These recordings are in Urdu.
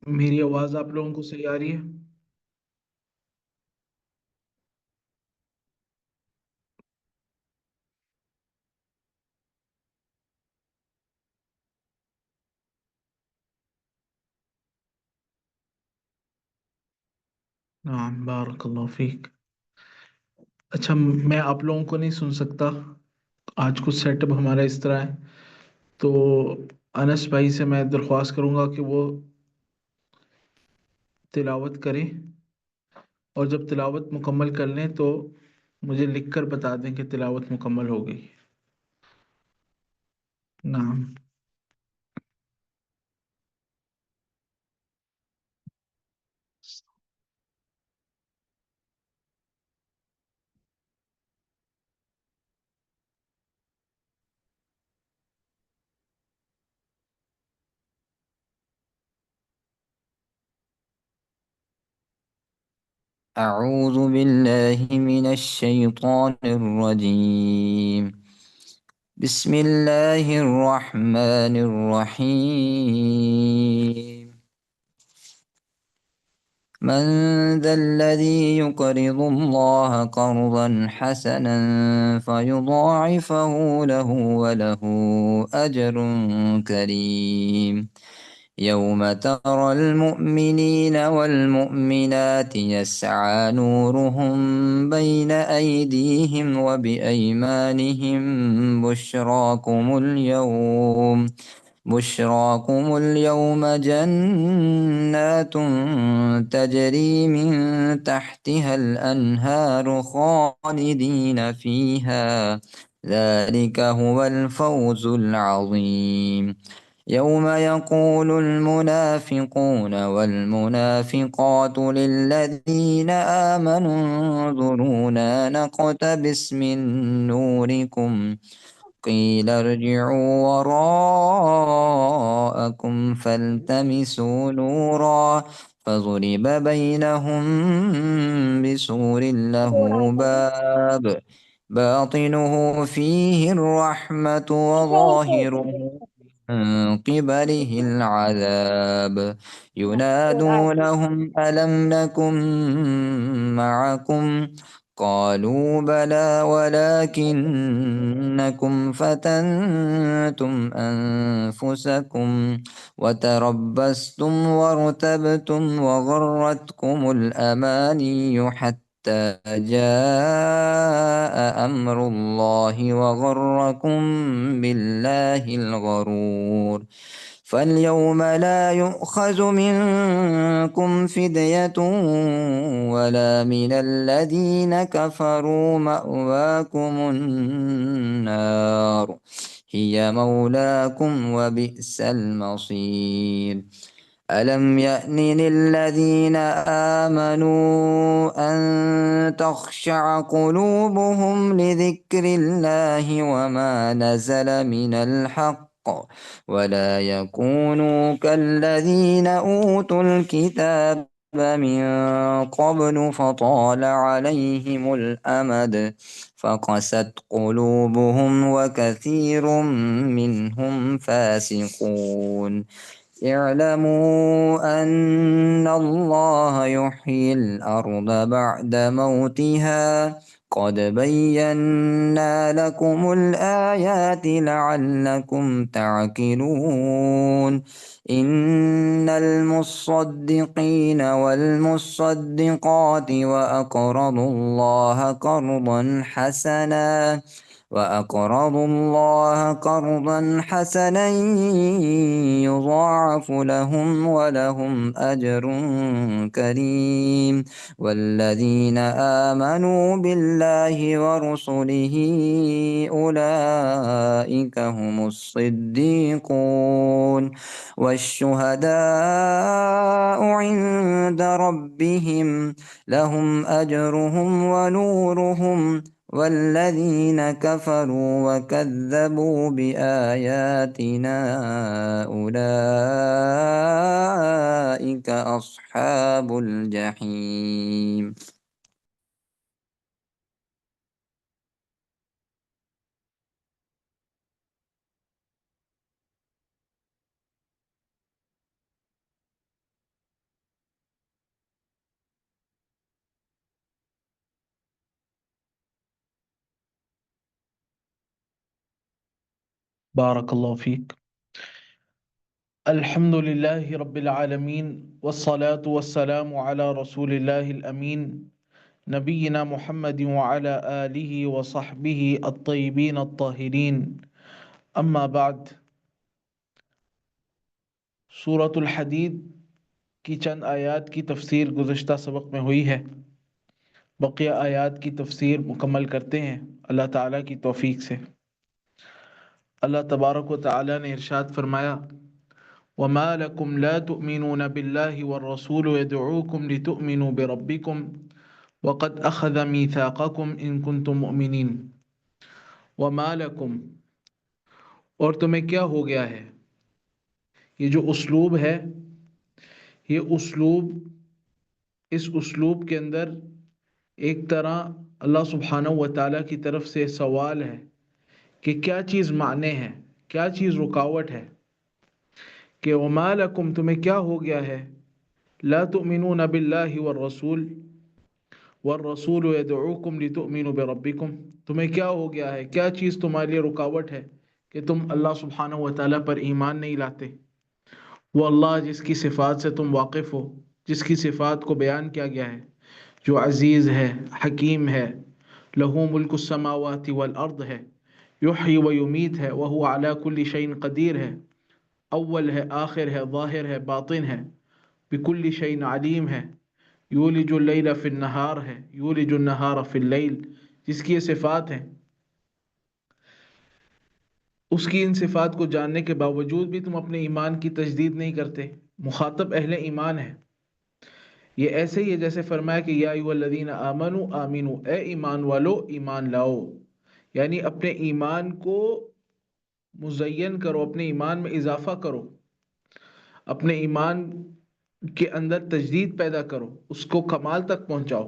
میری آواز آپ لوگوں کو صحیح آ رہی ہے؟ ہاں، بارک اللہ فیک۔ اچھا، میں آپ لوگوں کو نہیں سن سکتا۔ آج کچھ سیٹ اپ ہمارا اس طرح ہے، تو انس بھائی سے میں درخواست کروں گا کہ وہ تلاوت کریں، اور جب تلاوت مکمل کر لیں تو مجھے لکھ کر بتا دیں کہ تلاوت مکمل ہو گئی۔ نعم۔ أعوذ بالله من الشيطان الرجيم. بسم الله الرحمن الرحيم. من ذا الذي يقرض الله قرضا حسنا فيضاعفه له وله أجر كريم. يوم ترى المؤمنين والمؤمنات يسعى نورهم بين أيديهم وبأيمانهم بشراكم اليوم جنات تجري من تحتها الأنهار خالدين فيها، ذلك هو الفوز العظيم. يوم يقول المنافقون والمنافقات للذين آمنوا انظرونا نقتبس من نوركم قيل ارجعوا وراءكم فالتمسوا نورا فضرب بينهم بسور له باب باطنه فيه الرحمة وظاهره من قبله العذاب. ينادونهم ألم نكن معكم قالوا بلى ولكنكم فتنتم أنفسكم وتربصتم وارتبتم وغرتكم الأماني حتى جاء أمر الله وغركم بالله الغرور. فاليوم لا يؤخذ منكم فدية ولا من الذين كفروا، مأواكم النار هي مولاكم وبئس المصير. ألم يأن للذين آمنوا أن تخشع قلوبهم لذكر الله وما نزل من الحق ولا يكونوا كالذين أوتوا الكتاب من قبل فطال عليهم الأمد فقست قلوبهم وكثير منهم فاسقون. اعلموا أن الله يحيي الأرض بعد موتها قد بينا لكم الآيات لعلكم تعقلون. إن المصدقين والمصدقات وأقرضوا الله قرضا حسنا يضاعف لهم ولهم أجر كريم. والذين آمنوا بالله ورسله أولئك هم الصديقون والشهداء عند ربهم لهم أجرهم ونورهم. والذين كفروا وكذبوا بآياتنا أولئك أصحاب الجحيم. بارك الله فيك. الحمد لله رب العالمين، والصلاة والسلام على رسول الله الأمين نبينا محمد وعلى آله وصحبه الطيبين الطاهرين. أما بعد، سورة الحدید کی چند آیات کی تفسیر گزشتہ سبق میں ہوئی ہے. بقیہ آیات کی تفسیر مکمل کرتے ہیں اللہ تعالیٰ کی توفیق سے. اللہ تبارک و تعالیٰ نے ارشاد فرمایا: وَمَا لَكُمْ لَا تُؤْمِنُونَ بِاللَّهِ وَالرَّسُولُ يَدْعُوكُمْ لِتُؤْمِنُوا بِرَبِّكُمْ وَقَدْ أَخَذَ مِيثَاقَكُمْ إِن كُنتُم مُؤْمِنِينَ. وَمَا لَكُمْ، اور تمہیں کیا ہو گیا ہے. یہ جو اسلوب ہے، یہ اسلوب، اس اسلوب کے اندر ایک طرح اللہ سبحانہ و تعالیٰ کی طرف سے سوال ہے کہ کیا چیز مانع ہے، کیا چیز رکاوٹ ہے. کہ وَمَا لَكُمْ، تمہیں کیا ہو گیا ہے. لَا تُؤْمِنُونَ بِاللَّهِ وَالرَّسُولُ يَدْعُوكُمْ لِتُؤْمِنُوا بِرَبِّكُمْ، تمہیں کیا ہو گیا ہے، کیا چیز تمہارے لیے رکاوٹ ہے کہ تم اللہ سبحانہ و تعالیٰ پر ایمان نہیں لاتے. وہ اللہ جس کی صفات سے تم واقف ہو، جس کی صفات کو بیان کیا گیا ہے، جو عزیز ہے، حکیم ہے، لہو ملک السماوات والارض ہے، یحیی و یمیت ہے، وہو علی کل شیء قدیر ہے، اول ہے، آخر ہے، ظاہر ہے، باطن ہے، بکل شیء علیم ہے، یولج اللیل فی النہار ہے، یولج النہار فی اللیل، جس کی یہ صفات ہیں. اس کی ان صفات کو جاننے کے باوجود بھی تم اپنے ایمان کی تجدید نہیں کرتے. مخاطب اہل ایمان ہے. یہ ایسے ہی ہے جیسے فرمایا کہ یا ایھا الذین آمنوا آمنوا، اے ایمان والو ایمان لاؤ. یعنی اپنے ایمان کو مزین کرو، اپنے ایمان میں اضافہ کرو، اپنے ایمان کے اندر تجدید پیدا کرو، اس کو کمال تک پہنچاؤ.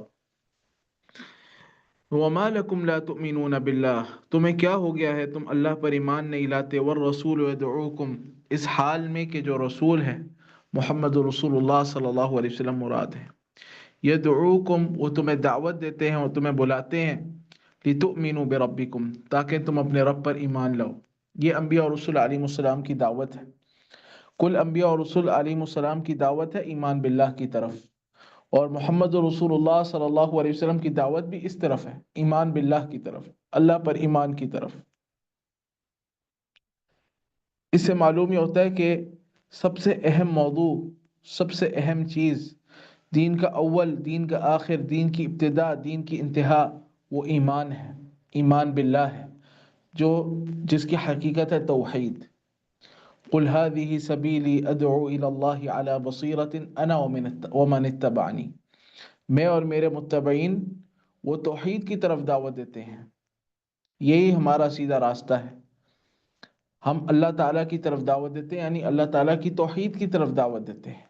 وَمَا لَكُمْ لَا تُؤْمِنُونَ بِاللَّهِ، تمہیں کیا ہو گیا ہے تم اللہ پر ایمان نہیں لاتے. وَالرَّسُولُ يَدْعُوكُمْ، اس حال میں کہ جو رسول ہے محمد رسول اللہ صلی اللہ علیہ وسلم مراد ہے. یدعوکم، وہ تمہیں دعوت دیتے ہیں، وہ تمہیں بلاتے ہیں. لتؤمنوا بربکم، تاکہ تم اپنے رب پر ایمان لاؤ. یہ انبیاء اور رسول علیہ السلام کی دعوت ہے. کل انبیاء اور رسول علیہ السلام کی دعوت ہے ایمان باللہ کی طرف، اور محمد رسول اللہ صلی اللہ علیہ وسلم کی دعوت بھی اس طرف ہے، ایمان باللہ کی طرف، اللہ پر ایمان کی طرف. اس سے معلوم یہ ہوتا ہے کہ سب سے اہم موضوع، سب سے اہم چیز، دین کا اول، دین کا آخر، دین کی ابتدا، دین کی انتہا، وہ ایمان ہے، ایمان باللہ ہے، جس کی حقیقت ہے توحید. قل هذه سبیلی ادعو الی اللہ علی بصیرۃ انا ومن اتبعنی، میں اور میرے متبعین وہ توحید کی طرف دعوت دیتے ہیں. یہی ہمارا سیدھا راستہ ہے. ہم اللہ تعالیٰ کی طرف دعوت دیتے ہیں، یعنی اللہ تعالیٰ کی توحید کی طرف دعوت دیتے ہیں.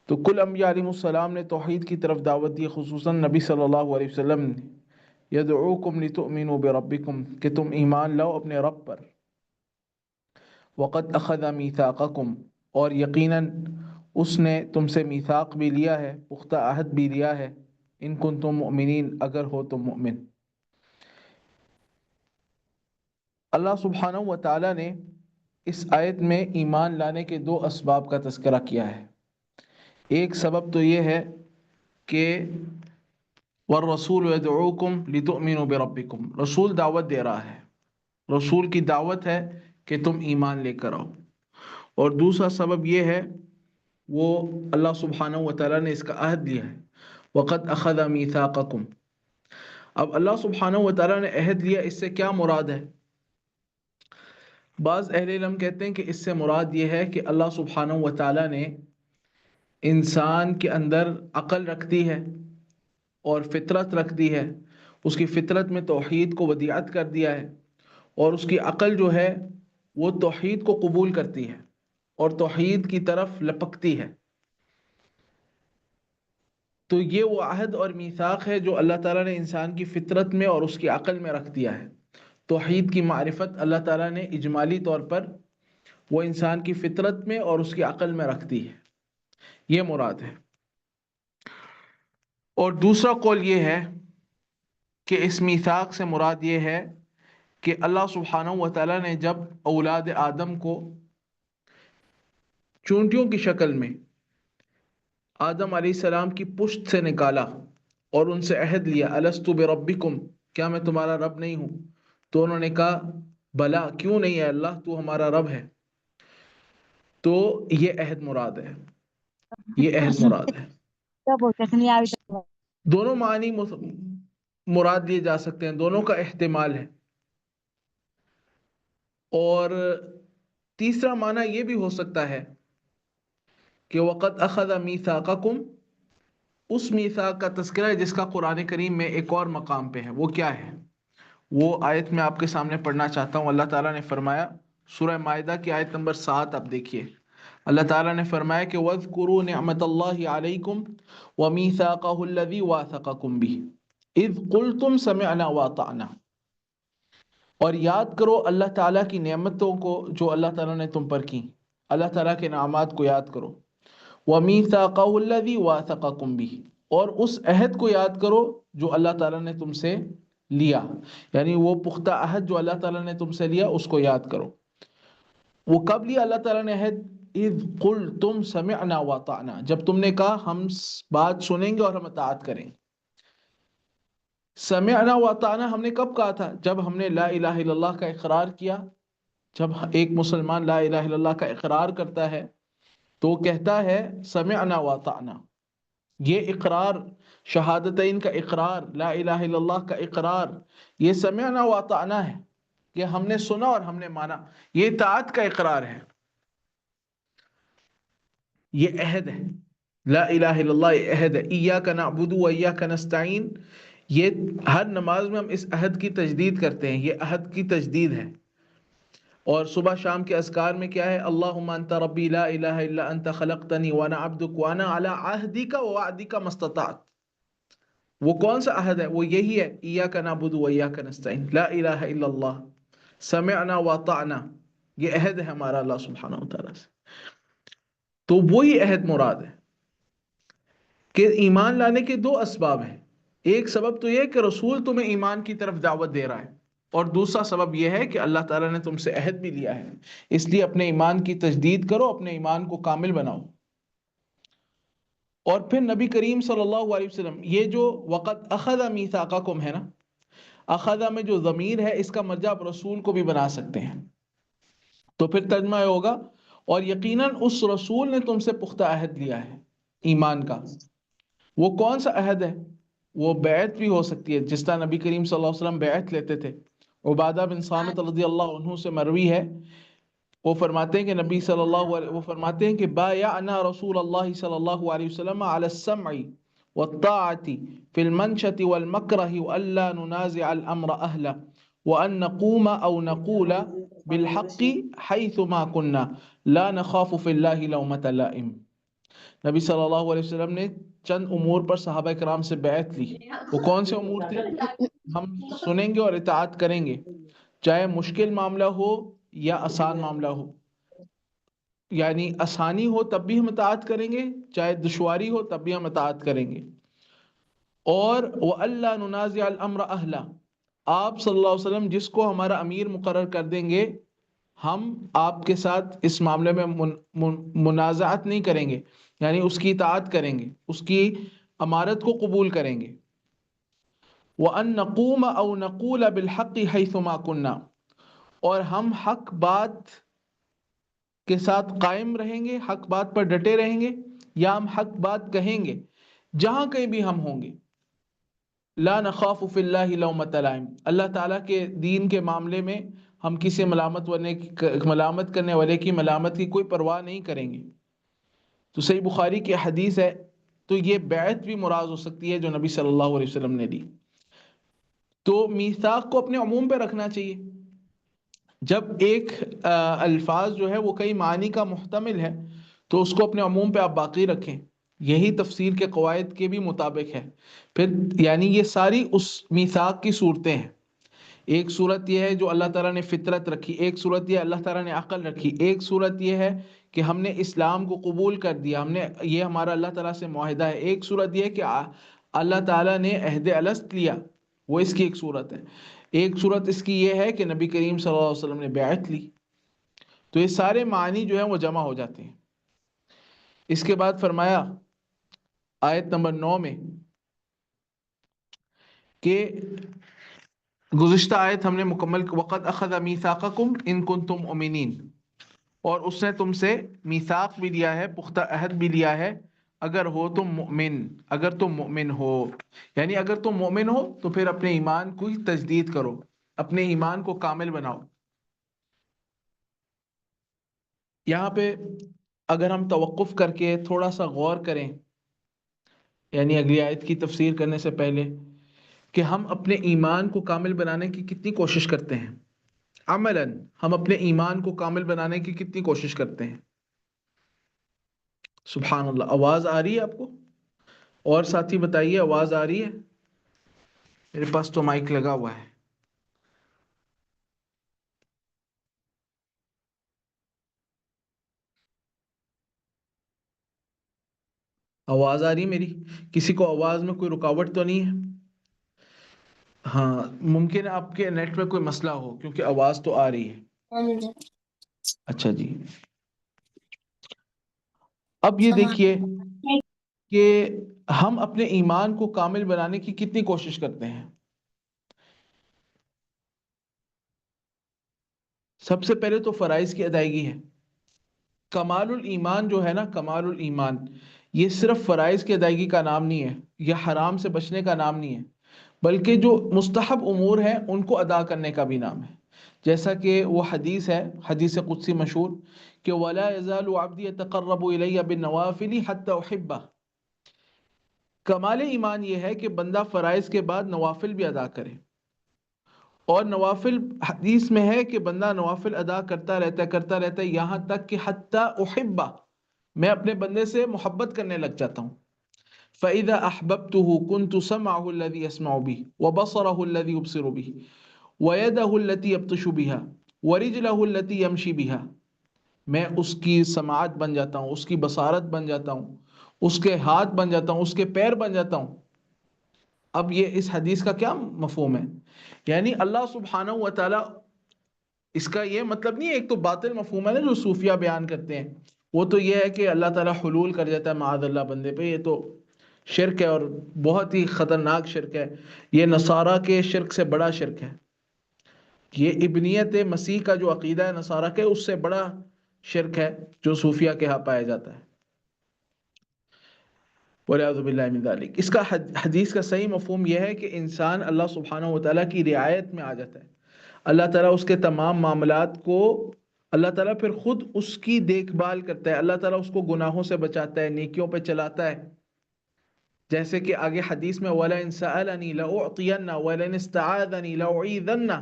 تو کل انبیاء علیہ السلام نے توحید کی طرف دعوت دی، خصوصاً نبی صلی اللہ علیہ وسلم نے. یدعوکم لتؤمنوا بربکم، کہ تم ایمان لاؤ اپنے رب پر. وقد اخذ میثاقکم، اور یقیناً اس نے تم سے میثاق بھی لیا ہے، پختہ عہد بھی لیا ہے. ان کنتم مؤمنین، اگر ہو تم مؤمن. اللہ سبحانہ و تعالیٰ نے اس آیت میں ایمان لانے کے دو اسباب کا تذکرہ کیا ہے. ایک سبب تو یہ ہے کہ والرسول یدعوکم لتؤمنوا بربکم، رسول دعوت دے رہا ہے، رسول کی دعوت ہے کہ تم ایمان لے کر آؤ. اور دوسرا سبب یہ ہے، وہ اللہ سبحانہ و تعالیٰ نے اس کا عہد لیا ہے. وقد اخذ میثاقکم. اب اللہ سبحانہ و تعالیٰ نے عہد لیا، اس سے کیا مراد ہے؟ بعض اہل علم کہتے ہیں کہ اس سے مراد یہ ہے کہ اللہ سبحانہ و تعالیٰ نے انسان کے اندر عقل رکھ دی ہے اور فطرت رکھ دی ہے. اس کی فطرت میں توحید کو ودیعت کر دیا ہے، اور اس کی عقل جو ہے وہ توحید کو قبول کرتی ہے اور توحید کی طرف لپکتی ہے. تو یہ وہ عہد اور میثاق ہے جو اللہ تعالیٰ نے انسان کی فطرت میں اور اس کی عقل میں رکھ دیا ہے. توحید کی معرفت اللہ تعالیٰ نے اجمالی طور پر وہ انسان کی فطرت میں اور اس کی عقل میں رکھ دی ہے. یہ مراد ہے. اور دوسرا قول یہ ہے کہ اس میثاق سے مراد یہ ہے کہ اللہ سبحانہ و تعالیٰ نے جب اولاد آدم کو چونٹیوں کی شکل میں آدم علیہ السلام کی پشت سے نکالا اور ان سے عہد لیا، الست بربکم، کیا میں تمہارا رب نہیں ہوں؟ تو انہوں نے کہا بلا، کیوں نہیں ہے اللہ، تو ہمارا رب ہے۔ تو یہ عہد مراد ہے، یہ عہد مراد ہے۔ دونوں معنی مراد لیے جا سکتے ہیں، دونوں کا احتمال ہے۔ اور تیسرا معنی یہ بھی ہو سکتا ہے کہ وقد اخذ میثاقکم، اس میثاق کا تذکرہ ہے جس کا قرآن کریم میں ایک اور مقام پہ ہے۔ وہ کیا ہے؟ وہ آیت میں آپ کے سامنے پڑھنا چاہتا ہوں۔ اللہ تعالیٰ نے فرمایا، سورہ مائدہ کی آیت نمبر 7 آپ دیکھیے۔ اللہ تعالیٰ نے فرمایا کہ وَاذْكُرُوا نِعْمَةَ اللَّهِ عَلَيْكُمْ وَمِيثَاقَهُ الَّذِي وَاثَقَكُمْ بِهِ إِذْ قُلْتُمْ سَمِعْنَا وَأَطَعْنَا، اور یاد کرو اللہ تعالیٰ کی نعمتوں کو جو اللہ تعالیٰ نے تم پر کی، اللہ تعالیٰ کے انعامات کو یاد کرو۔ وَمِيثَاقَهُ الَّذِي وَاثَقَكُمْ بِهِ، اور اس عہد کو یاد کرو جو اللہ تعالیٰ نے تم سے لیا، یعنی وہ پختہ عہد جو اللہ تعالیٰ نے تم سے لیا اس کو یاد کرو۔ وہ کب لیا اللہ تعالیٰ نے عہد؟ اذ قلتم سمعنا واطعنا، جب تم نے کہا ہم بات سنیں گے اور ہم اطاعت کریں گے۔ سمعنا واطعنا ہم نے کب کہا تھا؟ جب ہم نے لا الہ الا اللہ کا اقرار کیا۔ جب ایک مسلمان لا الہ الا اللہ کا اقرار کرتا ہے تو وہ کہتا ہے سمعنا واطعنا۔ یہ اقرار، شہادتین کا اقرار، لا الہ الا اللہ کا اقرار، یہ سمعنا واطعنا ہے کہ ہم نے سنا اور ہم نے مانا، یہ اطاعت کا اقرار ہے، یہ عہد ہے۔ لا الہ الا اللہ یہ عہد ہے۔ ایاک نعبد و ایاک نستعین، یہ ہر نماز میں ہم اس عہد کی تجدید کرتے ہیں، یہ عہد کی تجدید ہے۔ اور صبح شام کے اذکار میں کیا ہے؟ اللہم انت ربی لا الہ الا انت خلقتنی وانا عبدک وانا علی عہدک ووعدک ما استطعت۔ وہ کون سا عہد ہے؟ وہ یہی ہے، ایاک نعبد و ایاک نستعین، لا الہ الا اللہ، سمعنا واطعنا، یہ عہد ہے ہمارا اللہ سبحانہ و تعالیٰ سے۔ تو وہی عہد مراد ہے کہ ایمان لانے کے دو اسباب ہیں۔ ایک سبب تو یہ ہے کہ رسول تمہیں ایمان کی طرف دعوت دے رہا ہے، اور دوسرا سبب یہ ہے کہ اللہ تعالیٰ نے تم سے عہد بھی لیا ہے، اس لیے اپنے ایمان کی تجدید کرو، اپنے ایمان کو کامل بناؤ۔ اور پھر نبی کریم صلی اللہ علیہ وسلم، یہ جو وقت اخذ میثاقکم ہے نا، اخذ میں جو ضمیر ہے اس کا مرجع آپ رسول کو بھی بنا سکتے ہیں، تو پھر ترجمہ ہوگا اور یقیناً اس رسول نے تم سے پختہ عہد لیا ہے ایمان کا۔ وہ کون سا عہد ہے؟ وہ بیعت بھی ہو سکتی ہے، جس طرح نبی کریم صلی اللہ علیہ وسلم بیعت لیتے تھے۔ عبادہ بن صامت رضی اللہ عنہ سے مروی ہے، وہ فرماتے ہیں کہ نبی صلی اللہ علیہ وہ فرماتے ہیں کہ بایعنا رسول اللہ صلی اللہ علیہ وسلم علی السمع والطاعة في المنشة والمكره وألا ننازع الأمر أهله وأن نقوم أو نقول بالحق حيث ما كنا لا نخاف في الله لومة لائم۔ نبی صلی اللہ علیہ وسلم نے چند امور پر صحابہ کرام سے بیعت لی۔ وہ کون سے امور تھے؟ ہم سنیں گے اور اطاعت کریں گے، چاہے مشکل معاملہ ہو یا آسان معاملہ ہو، یعنی آسانی ہو تب بھی ہم اطاعت کریں گے، چاہے دشواری ہو تب بھی ہم اطاعت کریں گے۔ اور وَأَلَّا نُنَازِعَ الْأَمْرَ أَهْلَهُ، آپ صلی اللہ علیہ وسلم جس کو ہمارا امیر مقرر کر دیں گے، ہم آپ کے ساتھ اس معاملے میں منازعت نہیں کریں گے، یعنی اس کی اطاعت کریں گے، اس کی امارت کو قبول کریں گے۔ وَأَن نَقُومَ أَوْ نَقُولَ بِالْحَقِّ حَيْثُ مَا كُنَّا، اور ہم حق بات کے ساتھ قائم رہیں گے، حق بات پر ڈٹے رہیں گے، یا ہم حق بات کہیں گے جہاں کہیں بھی ہم ہوں گے۔ لا نخاف فی اللہ لومۃ لائم، اللہ تعالیٰ کے دین کے معاملے میں ہم کسی ملامت کرنے والے کی ملامت کی کوئی پرواہ نہیں کریں گے۔ تو صحیح بخاری کی حدیث ہے، تو یہ بیعت بھی مراد ہو سکتی ہے جو نبی صلی اللہ علیہ وسلم نے دی۔ تو میثاق کو اپنے عموم پہ رکھنا چاہیے۔ جب ایک الفاظ جو ہے وہ کئی معنی کا محتمل ہے تو اس کو اپنے عموم پہ آپ باقی رکھیں، یہی تفسیر کے قواعد کے بھی مطابق ہے۔ پھر یعنی یہ ساری اس میثاق کی صورتیں ہیں۔ ایک صورت یہ ہے جو اللہ تعالیٰ نے فطرت رکھی، ایک صورت یہ اللہ تعالیٰ نے عقل رکھی، ایک صورت یہ ہے کہ ہم نے اسلام کو قبول کر دیا، ہم نے یہ ہمارا اللہ تعالیٰ سے معاہدہ ہے، ایک صورت یہ ہے کہ اللہ تعالیٰ نے عہد الست لیا، وہ اس کی ایک صورت ہے. ایک صورت اس کی یہ ہے کہ نبی کریم صلی اللہ علیہ وسلم نے بیعت لی. تو یہ سارے معنی جو ہیں وہ جمع ہو جاتے ہیں. اس کے بعد فرمایا آیت نمبر 9 میں کہ گزشتہ آیت ہم نے مکمل وقت اخذ میثاقکم ان کنتم مؤمنین، اور اس نے تم سے میثاق بھی لیا ہے، پختہ عہد بھی لیا ہے، اگر ہو تم مؤمن، اگر تم مؤمن ہو. یعنی اگر تم مؤمن ہو تو پھر اپنے ایمان کو تجدید کرو، اپنے ایمان کو کامل بناؤ. یہاں پہ اگر ہم توقف کر کے تھوڑا سا غور کریں، یعنی اگلی آیت کی تفسیر کرنے سے پہلے، کہ ہم اپنے ایمان کو کامل بنانے کی کتنی کوشش کرتے ہیں. عملاً ہم اپنے ایمان کو کامل بنانے کی کتنی کوشش کرتے ہیں. سبحان اللہ. آواز آ رہی ہے آپ کو؟ اور ساتھی بتائیے، آواز آ رہی ہے؟ میرے پاس تو مائک لگا ہوا ہے. آواز آ رہی ہے میری؟ کسی کو آواز میں کوئی رکاوٹ تو نہیں ہے؟ ہاں، ممکن ہے آپ کے نیٹ میں کوئی مسئلہ ہو کیونکہ آواز تو آ رہی ہے. اچھا جی. اب یہ دیکھیے کہ ہم اپنے ایمان کو کامل بنانے کی کتنی کوشش کرتے ہیں. سب سے پہلے تو فرائض کی ادائیگی ہے. کمال الایمان جو ہے نا، کمال الایمان، یہ صرف فرائض کی ادائیگی کا نام نہیں ہے، یہ حرام سے بچنے کا نام نہیں ہے، بلکہ جو مستحب امور ہیں ان کو ادا کرنے کا بھی نام ہے. جیسا کہ وہ حدیث ہے، حدیث قدسی مشہور، کہ وَلَا يَزَالُ عَبْدِي يَتَقَرَّبُ إِلَيَّ بِالنَّوَافِلِ حَتَّى أُحِبَّهُ. کمال ایمان یہ ہے کہ بندہ فرائض کے بعد نوافل بھی ادا کرے. اور نوافل، حدیث میں ہے کہ بندہ نوافل ادا کرتا رہتا ہے یہاں تک کہ حتی احبہ، میں اپنے بندے سے محبت کرنے لگ جاتا ہوں. فَإِذَا أَحْبَبْتُهُ كُنْتُ سَمْعَهُ الَّذِي يَسْمَعُ بِهِ وَبَصَرَهُ الَّذِي يُبْصِرُ بِهِ وَيَدَهُ الَّتِي يَبْطِشُ بِهَا وَرِجْلَهُ الَّتِي يَمْشِي بِهَا. میں اس کی سماعت بن جاتا ہوں، اس کی بصارت بن جاتا ہوں، اس کے ہاتھ بن جاتا ہوں، اس کے پیر بن جاتا ہوں. اب یہ اس حدیث کا کیا مفہوم ہے؟ یعنی اللہ سبحانہ و تعالی، اس کا یہ مطلب نہیں ہے، ایک تو باطل مفہوم ہے نا جو صوفیہ بیان کرتے ہیں، وہ تو یہ ہے کہ اللہ تعالیٰ حلول کر جاتا ہے معاذ اللہ بندے پہ. یہ تو شرک ہے اور بہت ہی خطرناک شرک ہے. یہ نصارہ کے شرک سے بڑا شرک ہے. یہ ابنیت مسیح کا جو عقیدہ ہے نصارہ کے، اس سے بڑا شرک ہے جو صوفیہ کے ہاں پایا جاتا ہے. وَلِعَوْذُ بِاللَّهِ مِنْ ذَلِكَ. اس کا حدیث کا صحیح مفہوم یہ ہے کہ انسان اللہ سبحانہ و تعالیٰ کی رعایت میں آ جاتا ہے. اللہ تعالیٰ اس کے تمام معاملات کو، اللہ تعالیٰ پھر خود اس کی دیکھ بھال کرتا ہے. اللہ تعالیٰ اس کو گناہوں سے بچاتا ہے، نیکیوں پہ چلاتا ہے. جیسے کہ آگے حدیث میں وَلَئِن سَأَلَنِي لَأُعْطِيَنَّ وَلَئِنِ اسْتَعَاذَنِي لَأُعِيذَنَّ.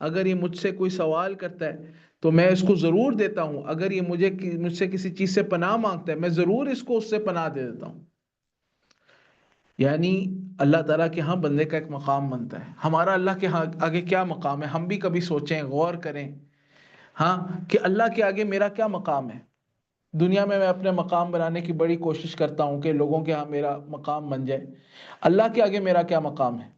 اگر یہ مجھ سے کوئی سوال کرتا ہے تو میں اس کو ضرور دیتا ہوں. اگر یہ مجھ سے کسی چیز سے پناہ مانگتا ہے، میں ضرور اس کو اس سے پناہ دے دیتا ہوں. یعنی اللہ تعالیٰ کے ہاں بندے کا ایک مقام بنتا ہے. ہمارا اللہ کے ہاں آگے کیا مقام ہے؟ ہم بھی کبھی سوچیں، غور کریں ہاں کہ اللہ کے آگے میرا کیا مقام ہے. دنیا میں اپنے مقام بنانے کی بڑی کوشش کرتا ہوں کہ لوگوں کے ہاں میرا مقام بن جائے. اللہ کے آگے میرا کیا مقام ہے؟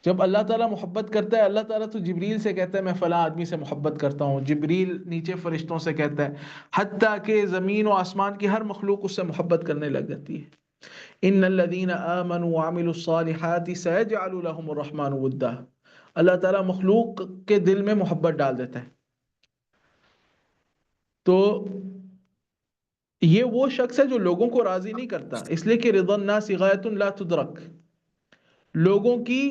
جب اللہ تعالیٰ محبت کرتا ہے، اللہ تعالیٰ تو جبریل سے کہتا ہے میں فلاں آدمی سے محبت کرتا ہوں. جبریل نیچے فرشتوں سے کہتا ہے، حتیٰ کہ زمین و آسمان کی ہر مخلوق اس سے محبت کرنے لگ جاتی ہے. ان الذين امنوا وعملوا الصالحات سيجعل لهم الرحمن ودا. اللہ تعالیٰ مخلوق کے دل میں محبت ڈال دیتا ہے. تو یہ وہ شخص ہے جو لوگوں کو راضی نہیں کرتا، اس لیے کہ رضا الناس غایۃ لا تدرک. لوگوں کی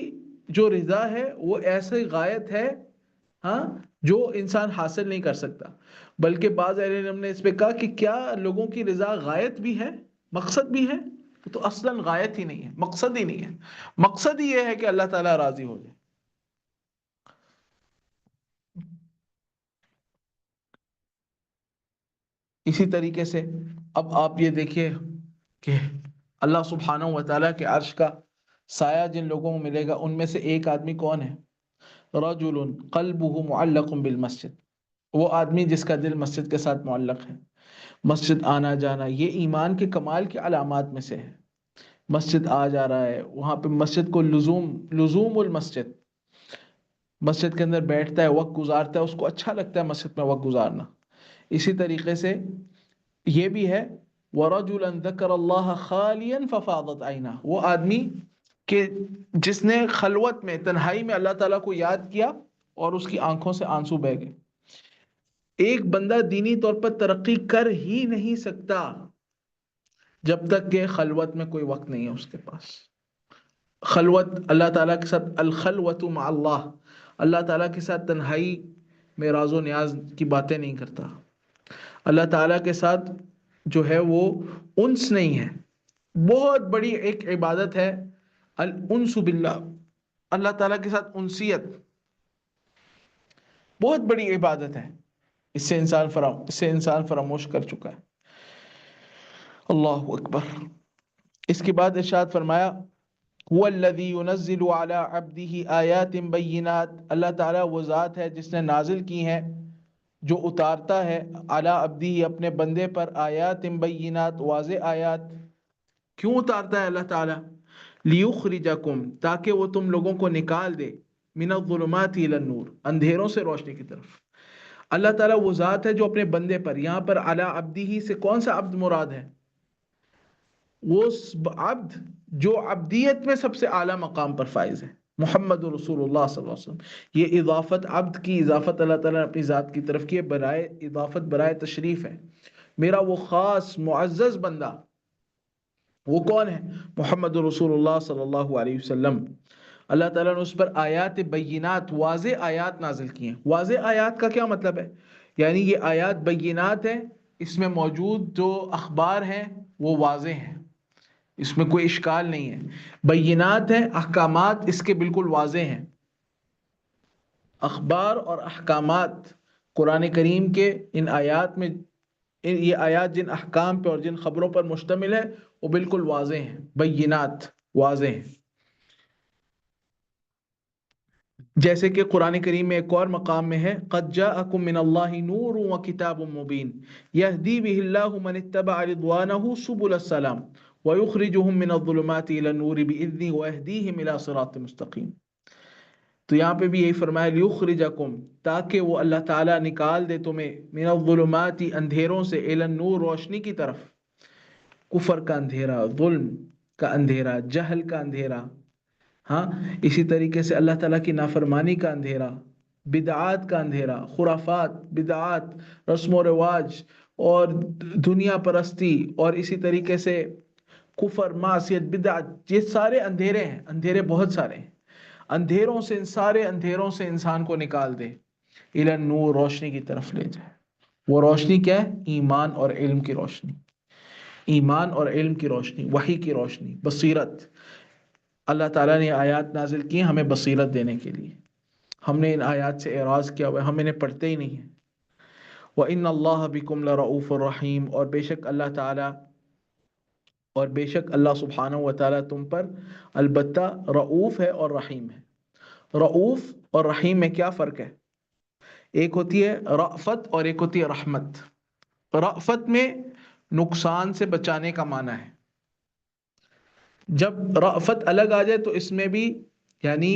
جو رضا ہے وہ ایسے غایت ہے ہاں جو انسان حاصل نہیں کر سکتا. بلکہ بعض اہل علم نے اس پہ کہا کہ کیا لوگوں کی رضا غایت بھی ہے، مقصد بھی ہے؟ تو اصلاً غایت ہی نہیں ہے، مقصد ہی نہیں ہے. مقصد ہی یہ ہے کہ اللہ تعالیٰ راضی ہو جائے. اسی طریقے سے اب آپ یہ دیکھیے کہ اللہ سبحانہ و تعالیٰ کے عرش کا سایہ جن لوگوں کو ملے گا ان میں سے ایک آدمی کون ہے؟ رجل قلبه معلق بالمسجد. وہ آدمی جس کا دل مسجد کے ساتھ معلق ہے. مسجد آنا جانا یہ ایمان کے کمال کی علامات میں سے ہے. مسجد آ جا رہا ہے، وہاں پہ مسجد کو لزوم المسجد، مسجد کے اندر بیٹھتا ہے، وقت گزارتا ہے، اس کو اچھا لگتا ہے مسجد میں وقت گزارنا. اسی طریقے سے یہ بھی ہے وَرَجُلًا ذَكَرَ اللَّهَ خَالِيًا فَفَاضَتْ عَيْنَاهُ، وہ آدمی کہ جس نے خلوت میں، تنہائی میں اللہ تعالیٰ کو یاد کیا اور اس کی آنکھوں سے آنسو بہہ گئے. ایک بندہ دینی طور پر ترقی کر ہی نہیں سکتا جب تک کہ خلوت میں کوئی وقت نہیں ہے اس کے پاس. خلوت اللہ تعالیٰ کے ساتھ، الخلوت مع اللہ، اللہ تعالیٰ کے ساتھ تنہائی میں راز و نیاز کی باتیں نہیں کرتا. اللہ تعالیٰ کے ساتھ جو ہے وہ انس نہیں ہے. بہت بڑی ایک عبادت ہے الانس باللہ، اللہ تعالیٰ کے ساتھ انسیت بہت بڑی عبادت ہے. اس سے انسان فراموش کر چکا ہے. اللہ اکبر. اس کے بعد ارشاد فرمایا هو الذی ينزل على عبده آیات بینات، اللہ تعالیٰ وہ ذات ہے جس نے نازل کی ہیں، جو اتارتا ہے علی عبدہ اپنے بندے پر، آیات بینات واضح آیات. کیوں اتارتا ہے اللہ تعالیٰ؟ لیخرجکم، تاکہ وہ تم لوگوں کو نکال دے، من الظلمات الی النور، اندھیروں سے روشنی کی طرف. اللہ تعالیٰ وہ ذات ہے جو اپنے بندے پر، یہاں پر علی عبدہ سے کون سا عبد مراد ہے؟ وہ عبد جو عبدیت میں سب سے اعلیٰ مقام پر فائز ہے، محمد رسول اللہ صلی اللہ علیہ وسلم. یہ اضافت عبد کی اضافت اللہ تعالیٰ نے اپنی ذات کی طرف کی ہے، برائے اضافت، برائے تشریف ہے. میرا وہ خاص معزز بندہ وہ کون ہے؟ محمد رسول اللہ صلی اللہ علیہ وسلم. اللہ تعالیٰ نے اس پر آیات بینات، واضح آیات نازل کی ہیں. واضح آیات کا کیا مطلب ہے؟ یعنی یہ آیات بینات ہیں، اس میں موجود جو اخبار ہیں وہ واضح ہیں، اس میں کوئی اشکال نہیں ہے. بینات ہیں، احکامات اس کے بالکل واضح ہیں. اخبار اور احکامات قرآن کریم کے ان آیات میں، یہ آیات جن احکام پہ اور جن خبروں پر مشتمل ہے وہ بالکل واضح ہیں، بینات واضح ہیں. جیسے کہ قرآن کریم میں ایک اور مقام میں ہے قد جاءکم من اللہ نور وکتاب مبین یہدی بہ اللہ من اتبع رضوانہ سبل السلام ویخرجہم من الظلمات الی النور بإذنہ ویہدیہم الی صراط مستقیم. تو یہاں پہ بھی یہی فرمایا لیخرجکم، تاکہ وہ اللہ تعالیٰ نکال دے تمہیں، من الظلمات اندھیروں سے، الی النور روشنی کی طرف. کفر کا اندھیرا، ظلم کا اندھیرا، جہل کا اندھیرا، ہاں اسی طریقے سے اللہ تعالیٰ کی نافرمانی کا اندھیرا، بدعات کا اندھیرا، خرافات، بدعات، رسم و رواج اور دنیا پرستی، اور اسی طریقے سے کفر، معصیت، بدعت، یہ سارے اندھیرے ہیں. اندھیرے بہت سارے ہیں. اندھیروں سے، ان سارے اندھیروں سے انسان کو نکال دے، الی النور روشنی کی طرف لے جائے. وہ روشنی کیا ہے؟ ایمان اور علم کی روشنی. ایمان اور علم کی روشنی، وحی کی روشنی، بصیرت. اللہ تعالیٰ نے آیات نازل کی ہیں ہمیں بصیرت دینے کے لیے. ہم نے ان آیات سے اعراض کیا ہوا ہے، ہم انہیں پڑھتے ہی نہیں ہیں. وَإِنَّ اللَّهَ بِكُمْ لَرَؤُوفٌ رَحِيمٌ، اور بے شک اللہ تعالیٰ، اور بے شک اللہ سبحانہ و تعالیٰ تم پر البتہ رؤوف ہے اور رحیم ہے. رؤوف اور رحیم میں کیا فرق ہے؟ ایک ہوتی ہے رأفت اور ایک ہوتی ہے رحمت. رأفت میں نقصان سے بچانے کا معنی ہے. جب رأفت الگ آ جائے تو اس میں بھی یعنی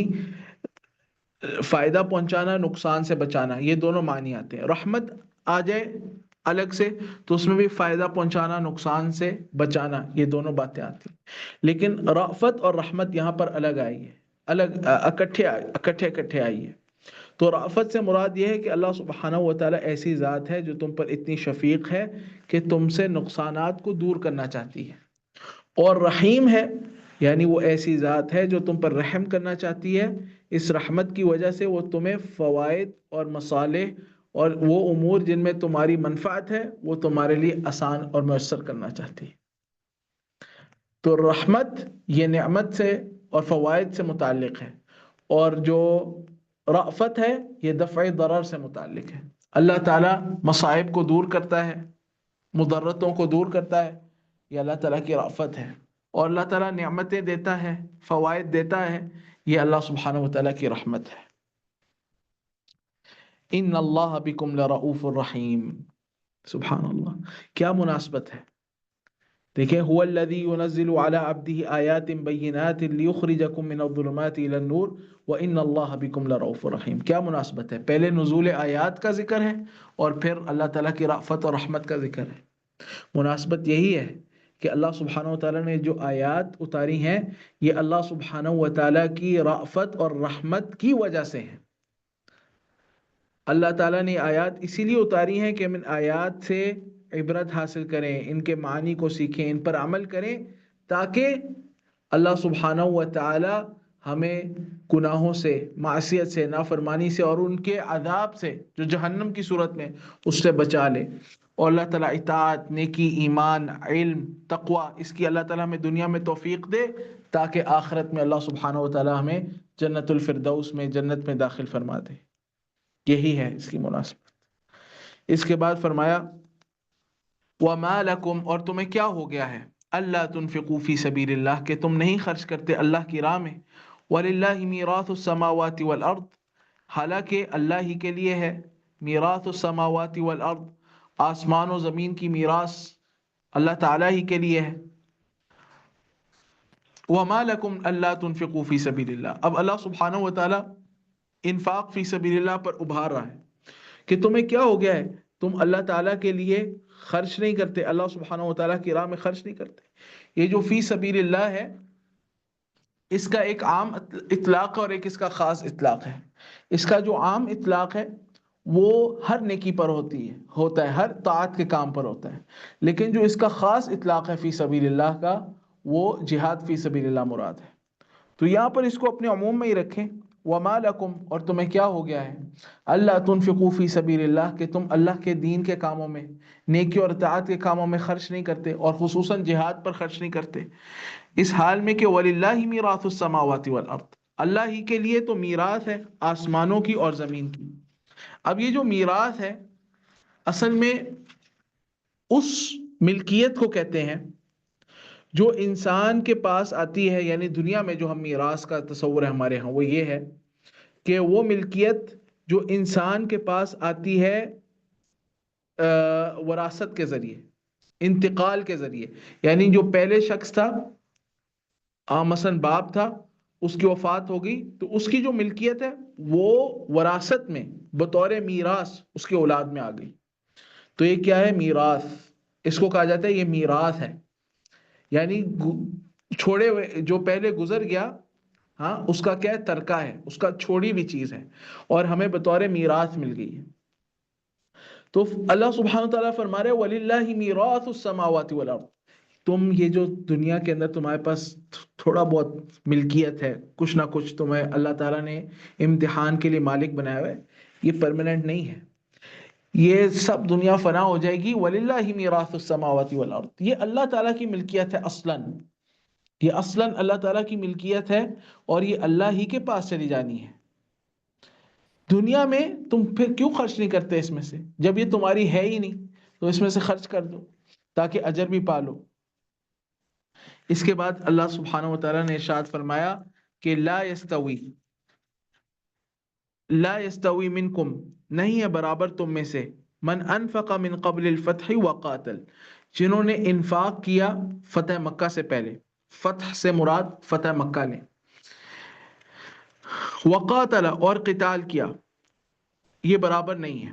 فائدہ پہنچانا، نقصان سے بچانا، یہ دونوں معنی آتے ہیں. رحمت آ جائے الگ سے تو اس میں بھی فائدہ پہنچانا، نقصان سے بچانا، یہ دونوں باتیں آتی ہیں. لیکن رأفت اور رحمت یہاں پر الگ آئی ہے، الگ اکٹھے آئی ہے. تو رأفت سے مراد یہ ہے کہ اللہ سبحانہ و تعالیٰ ایسی ذات ہے جو تم پر اتنی شفیق ہے کہ تم سے نقصانات کو دور کرنا چاہتی ہے. اور رحیم ہے یعنی وہ ایسی ذات ہے جو تم پر رحم کرنا چاہتی ہے. اس رحمت کی وجہ سے وہ تمہیں فوائد اور مصالح اور وہ امور جن میں تمہاری منفعت ہے وہ تمہارے لیے آسان اور میسر کرنا چاہتی ہے. تو رحمت یہ نعمت سے اور فوائد سے متعلق ہے، اور جو رأفت ہے یہ دفع ضرر سے متعلق ہے. اللہ تعالیٰ مصائب کو دور کرتا ہے، مضرتوں کو دور کرتا ہے، یہ اللہ تعالیٰ کی رأفت ہے. اور اللہ تعالیٰ نعمتیں دیتا ہے، فوائد دیتا ہے، یہ اللہ سبحانہ و تعالیٰ کی رحمت ہے. ان اللہ بکم لرؤوف الرحیم. سبحان اللہ، کیا مناسبت ہے. دیکھیں هو الذی ينزل على عبده آیات بینات لیخرجکم من الظلمات الى النور وان اللہ بکم لرؤوف رحیم. کیا مناسبت ہے؟ پہلے نزول آیات کا ذکر ہے اور پھر اللہ تعالیٰ کی رأفت اور رحمت کا ذکر ہے. مناسبت یہی ہے کہ اللہ سبحانہ و تعالیٰ نے جو آیات اتاری ہیں یہ اللہ سبحانہ و تعالیٰ کی رأفت اور رحمت کی وجہ سے ہیں. اللہ تعالیٰ نے آیات اسی لیے اتاری ہیں کہ ہم ان آیات سے عبرت حاصل کریں، ان کے معنی کو سیکھیں، ان پر عمل کریں، تاکہ اللہ سبحانہ و تعالیٰ ہمیں گناہوں سے، معصیت سے، نافرمانی سے اور ان کے عذاب سے جو جہنم کی صورت میں اس سے بچا لے. اور اللہ تعالیٰ اطاعت، نیکی، ایمان، علم، تقوی اس کی اللہ تعالیٰ ہمیں دنیا میں توفیق دے تاکہ آخرت میں اللہ سبحانہ و تعالیٰ ہمیں جنت الفردوس میں، جنت میں داخل فرما دے. یہی ہے اس کی مناسبت. اس کے بعد فرمایا وَمَا لَكُمْ، اور تمہیں کیا ہو گیا ہے، اللہ تنفقوا فی سبیل اللہ، کہ تم نہیں خرچ کرتے اللہ کی راہ میں. وَلِلَّهِ مِيرَاثُ السَّمَاوَاتِ وَالْأَرْضِ، حالانکہ اللہ ہی کے لیے ہے میراث السماوات والارض، آسمان و زمین کی میراث اللہ تعالیٰ ہی کے لیے ہے. وَمَا لَكُمْ أَلَّا تُنْفِقُوا فِي سَبِيلِ اللَّهِ، اب اللہ سبحانہ و تعالیٰ انفاق فی سبیل اللہ پر ابھار رہا ہے کہ تمہیں کیا ہو گیا ہے، تم اللہ تعالیٰ کے لیے خرچ نہیں کرتے، اللہ سبحانہ و تعالیٰ کی راہ میں خرچ نہیں کرتے. یہ جو فی سبیل اللہ ہے اس کا ایک عام اطلاق اور ایک اس کا خاص اطلاق ہے. اس کا جو عام اطلاق ہے وہ ہر نیکی پر ہوتا ہے، ہر طاعت کے کام پر ہوتا ہے. لیکن جو اس کا خاص اطلاق ہے فی سبیل اللہ کا، وہ جہاد فی سبیل اللہ مراد ہے. تو یہاں پر اس کو اپنے عموم میں ہی رکھیں. وَمَا لَكُمْ، اور تمہیں کیا ہو گیا ہے، اللہ تنفقوا فی سبیل اللہ، کہ تم اللہ کے دین کے کاموں میں، نیکی اور اطاعت کے کاموں میں خرچ نہیں کرتے، اور خصوصاً جہاد پر خرچ نہیں کرتے. اس حال میں کہ وَلِلَّهِ مِيرَاثُ السَّمَاوَاتِ وَالْأَرْضِ، اللہ ہی کے لیے تو میراث ہے آسمانوں کی اور زمین کی. اب یہ جو میراث ہے اصل میں اس ملکیت کو کہتے ہیں جو انسان کے پاس آتی ہے. یعنی دنیا میں جو ہم میراث کا تصور ہے ہمارے ہاں وہ یہ ہے کہ وہ ملکیت جو انسان کے پاس آتی ہے وراثت کے ذریعے، انتقال کے ذریعے. یعنی جو پہلے شخص تھا، مثلا باپ تھا، اس کی وفات ہو گئی تو اس کی جو ملکیت ہے وہ وراثت میں بطور میراث اس کے اولاد میں آ گئی. تو یہ کیا ہے؟ میراث. اس کو کہا جاتا ہے یہ میراث ہے. یعنی چھوڑے ہوئے جو پہلے گزر گیا، ہاں، اس کا کیا ہے؟ ترکہ ہے، اس کا چھوڑی بھی چیز ہے اور ہمیں بطور میراث مل گئی ہے. تو اللہ سبحانہ وتعالیٰ فرما رہے وَلِلَّهِ مِيرَاثُ السَّمَاوَاتِ وَالْأَرْضِ، تم یہ جو دنیا کے اندر تمہارے پاس تھوڑا بہت ملکیت ہے، کچھ نہ کچھ تمہیں اللہ تعالیٰ نے امتحان کے لیے مالک بنایا ہوا ہے، یہ پرماننٹ نہیں ہے، یہ سب دنیا فنا ہو جائے گی. وَلِلَّهِ مِيرَاثُ السَّمَاوَاتِ وَالْأَرْضِ، یہ اللہ تعالیٰ کی ملکیت ہے اصلاً، یہ اصلاً اللہ تعالیٰ کی ملکیت ہے اور یہ اللہ ہی کے پاس چلی جانی ہے. دنیا میں تم پھر کیوں خرچ نہیں کرتے اس میں سے؟ جب یہ تمہاری ہے ہی نہیں تو اس میں سے خرچ کر دو تاکہ اجر بھی پالو. اس کے بعد اللہ سبحانہ و تعالیٰ نے ارشاد فرمایا کہ لا یستوی منکم، نہیں ہے برابر تم میں سے، من انفق من قبل الفتح وقاتل، جنہوں نے انفاق کیا فتح مکہ سے پہلے. فتح سے مراد فتح مکہ لیں. وقاتل، اور قتال کیا، یہ برابر نہیں ہے.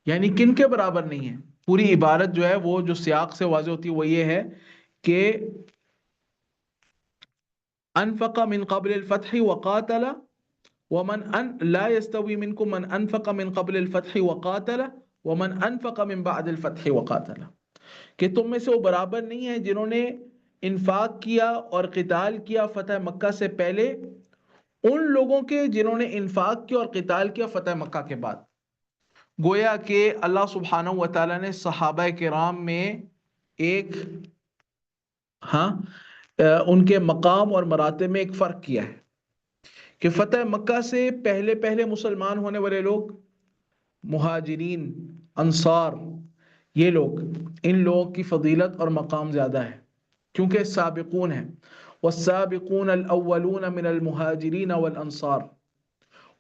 یعنی کن کے برابر نہیں ہے؟ پوری عبارت جو ہے وہ جو سیاق سے واضح ہوتی ہے وہ یہ ہے کہ انفق من قبل الفتح وقاتل لا يستوي منكم من انفق من قبل الفتح وقاتل ومن انفق من بعد الفتح وقاتل، کہ تم میں سے وہ برابر نہیں ہے جنہوں نے انفاق کیا اور قتال کیا فتح مکہ سے پہلے ان لوگوں کے جنہوں نے انفاق کیا اور قتال کیا فتح مکہ کے بعد. گویا کہ اللہ سبحانہ و تعالیٰ نے صحابہ کرام میں ایک ان کے مقام اور مراتب میں ایک فرق کیا ہے کہ فتح مکہ سے پہلے پہلے مسلمان ہونے والے لوگ، مہاجرین، انصار، یہ لوگ، ان لوگوں کی فضیلت اور مقام زیادہ ہے کیونکہ سابقون ہیں. والسابقون الاولون من المہاجرین والانصار.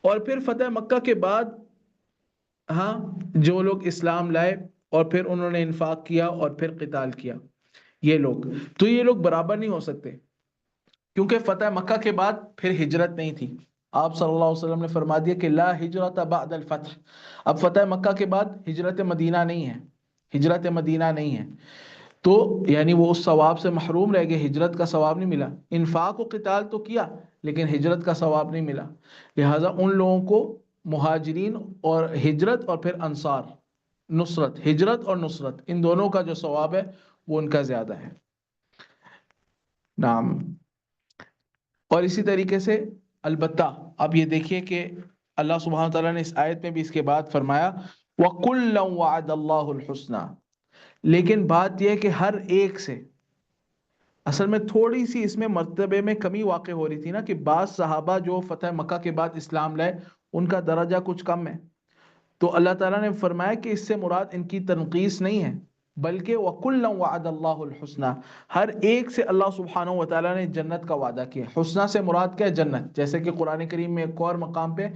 اور پھر فتح مکہ کے بعد جو لوگ اسلام لائے اور پھر انہوں نے انفاق کیا اور پھر قتال کیا، یہ لوگ، تو یہ لوگ برابر نہیں ہو سکتے، کیونکہ فتح مکہ کے بعد پھر ہجرت نہیں تھی۔ آپ صلی اللہ علیہ وسلم نے فرما دیا کہ لا ہجرت بعد الفتح، اب فتح مکہ کے بعد ہجرت مدینہ نہیں ہے، ہجرت مدینہ نہیں ہے، تو یعنی وہ اس ثواب سے محروم رہ گئے، ہجرت کا ثواب نہیں ملا۔ انفاق و قتال تو کیا لیکن ہجرت کا ثواب نہیں ملا، لہٰذا ان لوگوں کو مہاجرین اور ہجرت اور پھر انصار، نصرت، ہجرت اور نصرت، ان دونوں کا جو ثواب ہے وہ ان کا زیادہ ہے۔ نعم۔ اور اسی طریقے سے البتہ آپ یہ دیکھیے کہ اللہ سبحانہ تعالیٰ نے اس آیت میں بھی اس کے بعد فرمایا وَكُلًّا وَعَدَ اللَّهُ الْحُسْنَى، لیکن بات یہ ہے کہ ہر ایک سے، اصل میں تھوڑی سی اس میں مرتبے میں کمی واقع ہو رہی تھی نا، کہ بعض صحابہ جو فتح مکہ کے بعد اسلام لائے ان کا درجہ کچھ کم ہے، تو اللہ تعالیٰ نے فرمایا کہ اس سے مراد ان کی تنقیص نہیں ہے، بلکہ وَكُلًّا وَعَدَ اللَّهُ الْحُسْنَى، ہر ایک سے اللہ سبحانہ و تعالیٰ نے جنت کا وعدہ کیا۔ حسنہ سے مراد کیا ہے؟ جنت، جیسے کہ قرآن کریم میں ایک اور مقام پہ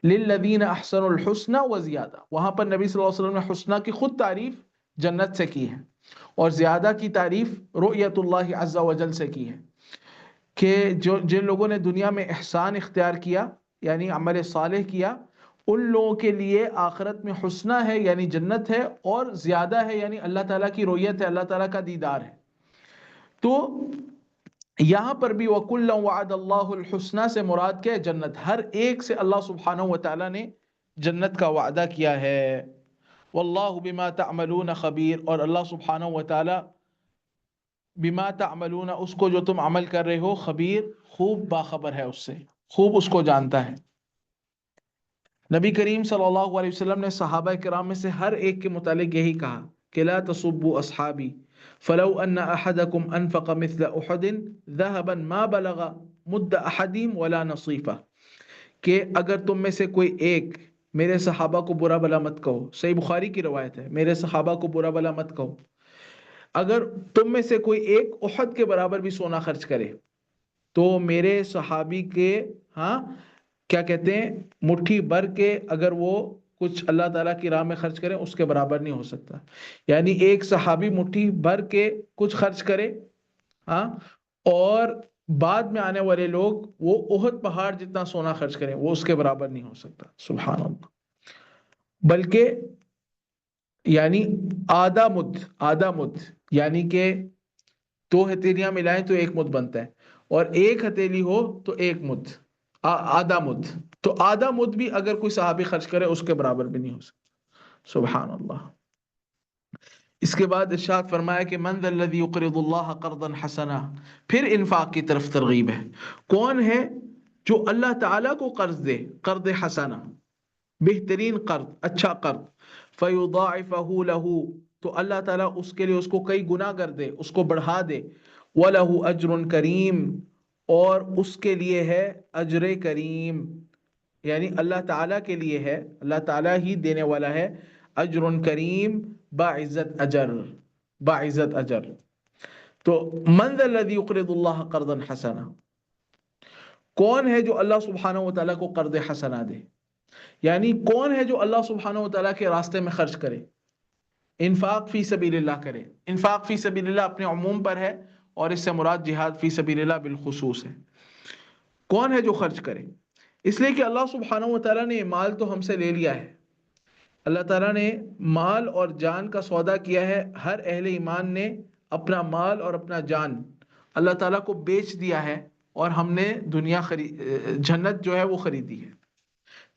لِلَّذِينَ أَحْسَنُوا الْحُسْنَى وَزِيَادَةٌ، وہاں پر نبی صلی اللہ علیہ وسلم نے حسنہ کی خود تعریف جنت سے کی ہے، اور زیادہ کی تعریف رؤیت اللہ عز و جل سے کی ہے، کہ جن لوگوں نے دنیا میں احسان اختیار کیا یعنی عمل صالح کیا، ان لوگوں کے لیے آخرت میں حسنہ ہے یعنی جنت ہے، اور زیادہ ہے یعنی اللہ تعالیٰ کی رؤیت ہے، اللہ تعالیٰ کا دیدار ہے۔ تو یہاں پر بھی وَكُلًّا وَعَدَ اللَّهُ الْحُسْنَى سے مراد کیا ہے؟ جنت، ہر ایک سے اللہ سبحانہ و تعالیٰ نے جنت کا وعدہ کیا ہے۔ وَاللَّهُ بِمَا تَعْمَلُونَ خَبِيرٌ، اور اللہ سبحانہ و تعالیٰ بما تعملون، اس کو جو تم عمل کر رہے ہو، خبیر، خوب باخبر ہے اس سے، خوب اس کو جانتا ہے۔ نبی کریم صلی اللہ علیہ وسلم نے صحابہ کرام میں سے ہر ایک کے متعلق یہی کہا کہ لا تصبوا اصحابی فلو ان احدکم انفق مثل احد ذهبا ما بلغ مد احدهم ولا نصیفہ، کہ اگر تم میں سے کوئی ایک میرے صحابہ کو برا بلا مت کہو، صحیح بخاری کی روایت ہے، میرے صحابہ کو برا بلا مت کہو، اگر تم میں سے کوئی ایک احد کے برابر بھی سونا خرچ کرے تو میرے صحابی کے، ہاں کیا کہتے ہیں، مٹھی بھر کے اگر وہ کچھ اللہ تعالیٰ کی راہ میں خرچ کرے اس کے برابر نہیں ہو سکتا۔ یعنی ایک صحابی مٹھی بھر کے کچھ خرچ کرے، ہاں، اور بعد میں آنے والے لوگ وہ احد پہاڑ جتنا سونا خرچ کریں، وہ اس کے برابر نہیں ہو سکتا، سبحان اللہ۔ بلکہ یعنی آدھا مد یعنی کہ دو ہتھیلیاں ملائیں تو ایک مد بنتا ہے، اور ایک ہتھیلی ہو تو ایک مد، آدھا مد، تو آدھا مد بھی اگر کوئی صحابی خرچ کرے اس کے برابر بھی نہیں ہو سکتا، سبحان اللہ۔ اس کے بعد ارشاد فرمایا کہ من ذا الذی یقرض اللہ قرضا حسنا، پھر انفاق کی طرف ترغیب ہے، کون ہے جو اللہ تعالیٰ کو قرض دے، قرض حسنا، بہترین قرض، اچھا قرض، فیضاعفہ لہ، تو اللہ تعالیٰ اس کے لیے اس کو کئی گنا کر دے، اس کو بڑھا دے، وَلَهُ أَجْرٌ کریم، اور اس کے لیے ہے اجر کریم، یعنی اللہ تعالیٰ کے لیے ہے، اللہ تعالیٰ ہی دینے والا ہے، اجر کریم، باعزت اجر، باعزت اجر۔ تو من ذا الذی یقرض اللہ قرضا حسنا، کون ہے جو اللہ سبحانہ و تعالیٰ کو قرض حسنا دے، یعنی کون ہے جو اللہ سبحانہ و تعالیٰ کے راستے میں خرچ کرے، انفاق فی سبیل اللہ کرے۔ انفاق فی سبیل اللہ اپنے عموم پر ہے، اور اس سے مراد جہاد فی سبیل اللہ بالخصوص ہے۔ کون ہے جو خرچ کرے؟ اس لیے کہ اللہ سبحانہ و تعالیٰ نے مال تو ہم سے لے لیا ہے، اللہ تعالیٰ نے مال اور جان کا سودا کیا ہے، ہر اہل ایمان نے اپنا مال اور اپنا جان اللہ تعالیٰ کو بیچ دیا ہے، اور ہم نے جنت جو ہے وہ خریدی ہے،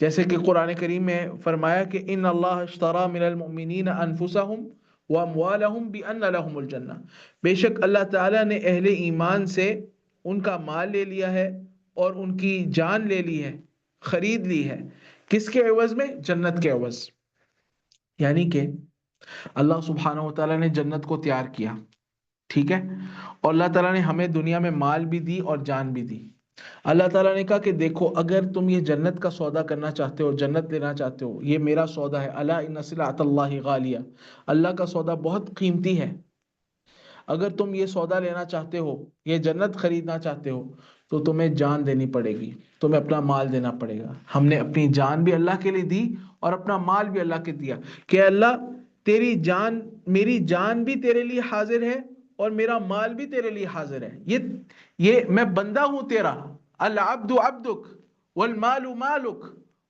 جیسے کہ قرآن کریم میں فرمایا کہ ان اللہ اشترى من المؤمنین انفسهم واموالهم بان لهم الجنہ، بے شک اللہ تعالیٰ نے اہل ایمان سے ان کا مال لے لیا ہے اور ان کی جان لے لی ہے، خرید لی ہے، کس کے عوض میں؟ جنت کے عوض۔ یعنی کہ اللہ سبحانہ و تعالیٰ نے جنت کو تیار کیا، ٹھیک ہے، اور اللہ تعالیٰ نے ہمیں دنیا میں مال بھی دی اور جان بھی دی۔ اللہ تعالیٰ نے کہا کہ دیکھو اگر تم یہ جنت کا سودا کرنا چاہتے ہو، جنت لینا چاہتے ہو، یہ میرا سودا ہے، الا ان سلعۃ اللہ غالیہ، اللہ کا سودا بہت قیمتی ہے، اگر تم یہ سودا لینا چاہتے ہو، یہ جنت خریدنا چاہتے ہو، تو تمہیں جان دینی پڑے گی، تمہیں اپنا مال دینا پڑے گا۔ ہم نے اپنی جان بھی اللہ کے لیے دی اور اپنا مال بھی اللہ کے دیا، کہ اللہ تیری جان، میری جان بھی تیرے لیے حاضر ہے اور میرا مال بھی تیرے لیے حاضر ہے. یہ میں بندہ ہوں تیرا. العبد عبدک والمال مالک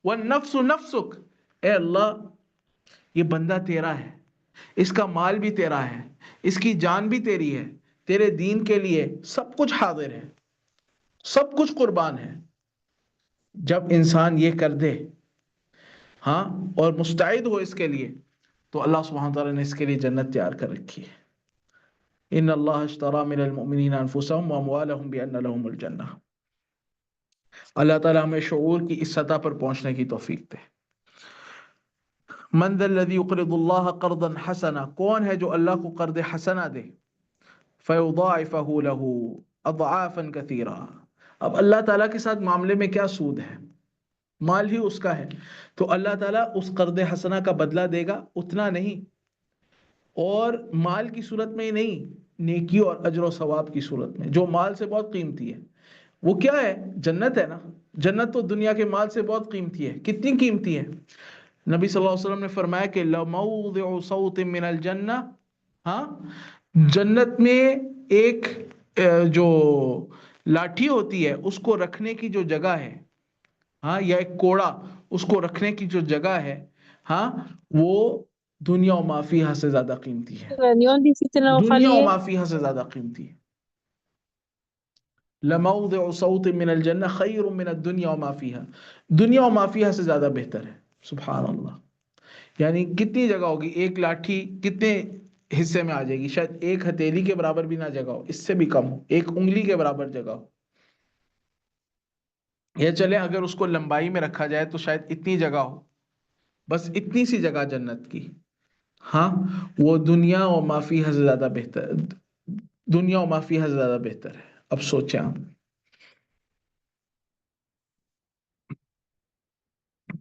والنفس نفسک. اے اللہ یہ بندہ تیرا ہے، اس کا مال بھی تیرا ہے، اس کی جان بھی تیری ہے، تیرے دین کے لیے سب کچھ حاضر ہے، سب کچھ قربان ہے. جب انسان یہ کر دے ہاں اور مستعد ہو اس کے لیے، تو اللہ سبحانہ تعالیٰ نے اس کے لیے جنت تیار کر رکھی ہے. ان اللہ اشترى من المؤمنین انفسهم واموالهم بان لهم الجنہ. اللہ تعالیٰ ہمیں شعور کی اس سطح پر پہنچنے کی توفیق دے. من ذا الذی یقرض اللہ قرضا حسنا، کون ہے جو اللہ کو قرض حسنا دے؟ فیضاعفہ له اضعافا کثیرا. اب اللہ تعالیٰ کے ساتھ معاملے میں کیا سود ہے؟ مال ہی اس کا ہے، تو اللہ تعالیٰ اس قرض حسنہ کا بدلہ دے گا اتنا نہیں، اور مال کی صورت میں ہی نہیں، نیکی اور اجر و ثواب کی صورت میں، جو مال سے بہت قیمتی ہے. وہ کیا ہے؟ جنت ہے نا. جنت تو دنیا کے مال سے بہت قیمتی ہے. کتنی قیمتی ہے؟ نبی صلی اللہ علیہ وسلم نے فرمایا کہ لَمَوْضِعُ صَوْتٍ مِّنَ الْجَنَّةِ، ہاں جنت میں ایک جو لاٹھی ہوتی ہے اس کو رکھنے کی جو جگہ ہے، ہاں یا ایک کوڑا اس کو رکھنے کی جو جگہ ہے، ہاں وہ دنیا و ما فیہا سے زیادہ قیمتی ہے. Reunión digital دنیا و خالیه ما فیہا سے زیادہ قیمتی ہے. لَمَوْضِعُ صَوْتٍ مِّنَ الْجَنَّةِ خَيْرٌ مِّنَ الدُّنْيَا وَمَا فِيهَا. دنیا و ما فیہا سے زیادہ بہتر ہے. سبحان اللہ. یعنی کتنی جگہ ہوگی؟ ایک لاٹھی کتنے حصے میں آ جائے گی؟ شاید ایک ہتھیلی کے برابر بھی نہ جگہ ہو، اس سے بھی کم ہو، ایک انگلی کے برابر جگہ ہو. یہ چلے اگر اس کو لمبائی میں رکھا جائے تو شاید اتنی جگہ ہو، بس اتنی سی جگہ جنت کی. ہاں وہ دنیا و ما فیہا سے زیادہ بہتر، دنیا و ما فیہا سے زیادہ بہتر ہے. اب سوچیں آپ،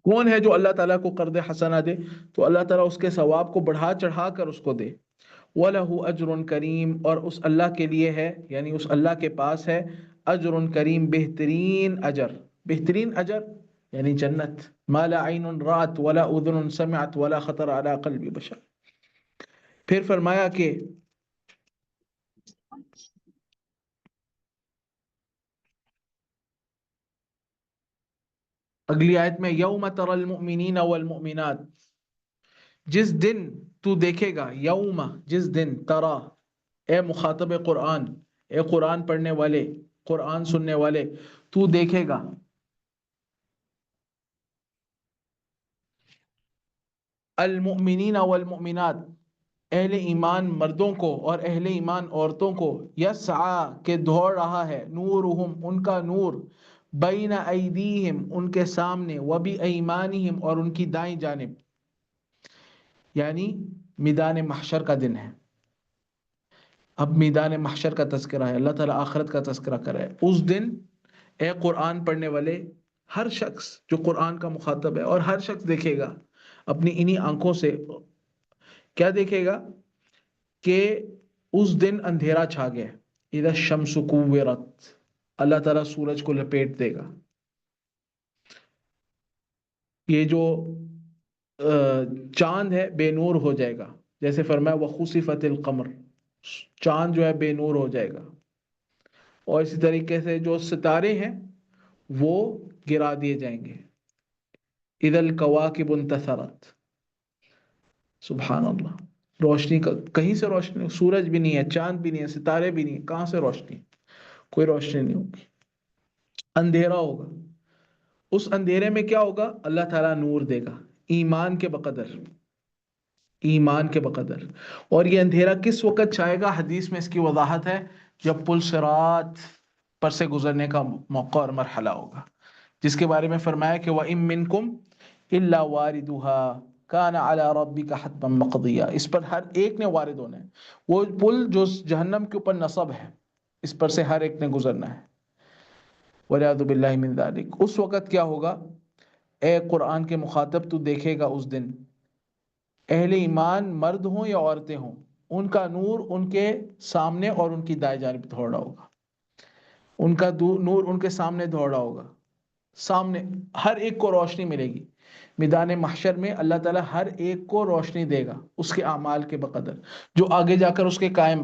کون ہے جو اللہ تعالیٰ کو قرض حسنہ دے تو اللہ تعالیٰ اس کے ثواب کو بڑھا چڑھا کر اس کو دے. وَلَهُ أَجْرٌ كَرِيمٌ، اور اس اللہ کے لیے ہے، یعنی اس اللہ کے پاس ہے اجر کریم، بہترین اجر. بہترین اجر یعنی جنت. مَا لَا عَيْنٌ رَأَتْ وَلَا أُذُنٌ سَمِعَتْ وَلَا خَطَرَ عَلَىٰ قَلْبِ بَشَرٍ. پھر فرمایا کہ اگلی آیت میں یوم تری المؤمنین والمؤمنات، جس دن تو دیکھے گا، یوم جس دن، ترا اے مخاطب قرآن، اے قرآن پڑھنے والے، قرآن سننے والے، تو دیکھے گا المؤمنین والمؤمنات، اہل ایمان مردوں کو اور اہل ایمان عورتوں کو، یسعا کہ دوڑ رہا ہے، نورہم ان کا نور، بین ایدیہم ان کے سامنے، وبی ایمانہم اور ان کی دائیں جانب. یعنی میدان محشر کا دن ہے. اب میدان محشر کا تذکرہ ہے، اللہ تعالیٰ آخرت کا تذکرہ کر رہا ہے. اس دن اے قرآن پڑھنے والے، ہر شخص جو قرآن کا مخاطب ہے، اور ہر شخص دیکھے گا اپنی انہی آنکھوں سے، کیا دیکھے گا؟ کہ اس دن اندھیرا چھا گیا. اذا الشمس کورت، اللہ تعالیٰ سورج کو لپیٹ دے گا. یہ جو چاند ہے بے نور ہو جائے گا، جیسے فرمایا وخسفت القمر، چاند جو ہے بے نور ہو جائے گا. اور اسی طریقے سے جو ستارے ہیں وہ گرا دیے جائیں گے. اذا الکواکب انتثرت، سبحان اللہ. روشنی کا کہیں سے روشنی، سورج بھی نہیں ہے، چاند بھی نہیں ہے، ستارے بھی نہیں ہیں، کہاں سے روشنی؟ کوئی روشنی نہیں ہوگی، اندھیرا ہوگا. اس اندھیرے میں کیا ہوگا؟ اللہ تعالیٰ نور دے گا، ایمان کے بقدر، ایمان کے بقدر. اور یہ اندھیرا کس وقت چھائے گا؟ حدیث میں اس کی وضاحت ہے، جب پل صراط پر سے گزرنے کا موقع اور مرحلہ ہوگا، جس کے بارے میں فرمایا کہ وَإِن مِّنكُمْ إِلَّا وَارِدُهَا كَانَ عَلَىٰ رَبِّكَ حَتْمًا مَّقْضِيًّا. اس پر ہر ایک نے وارد ہونا ہے. وہ پل جو جہنم کے اوپر نصب ہے، اس پر سے ہر ایک نے گزرنا ہے. وَلِعِياذُ بِاللَّهِ مِن ذَلِكَ. اس وقت کیا ہوگا؟ اے قرآن کے مخاطب، تو دیکھے گا اس دن اہل ایمان مرد ہوں یا عورتیں ہوں، ان کا نور ان کے سامنے اور ان کی دائیں جانب دوڑ رہا ہوگا. ان کا نور ان کے سامنے دوڑ رہا ہوگا. سامنے ہر ایک کو روشنی ملے گی. میدان محشر میں اللہ تعالیٰ ہر ایک کو روشنی دے گا اس کے اعمال کے بقدر، جو آگے جا کر اس کے قائم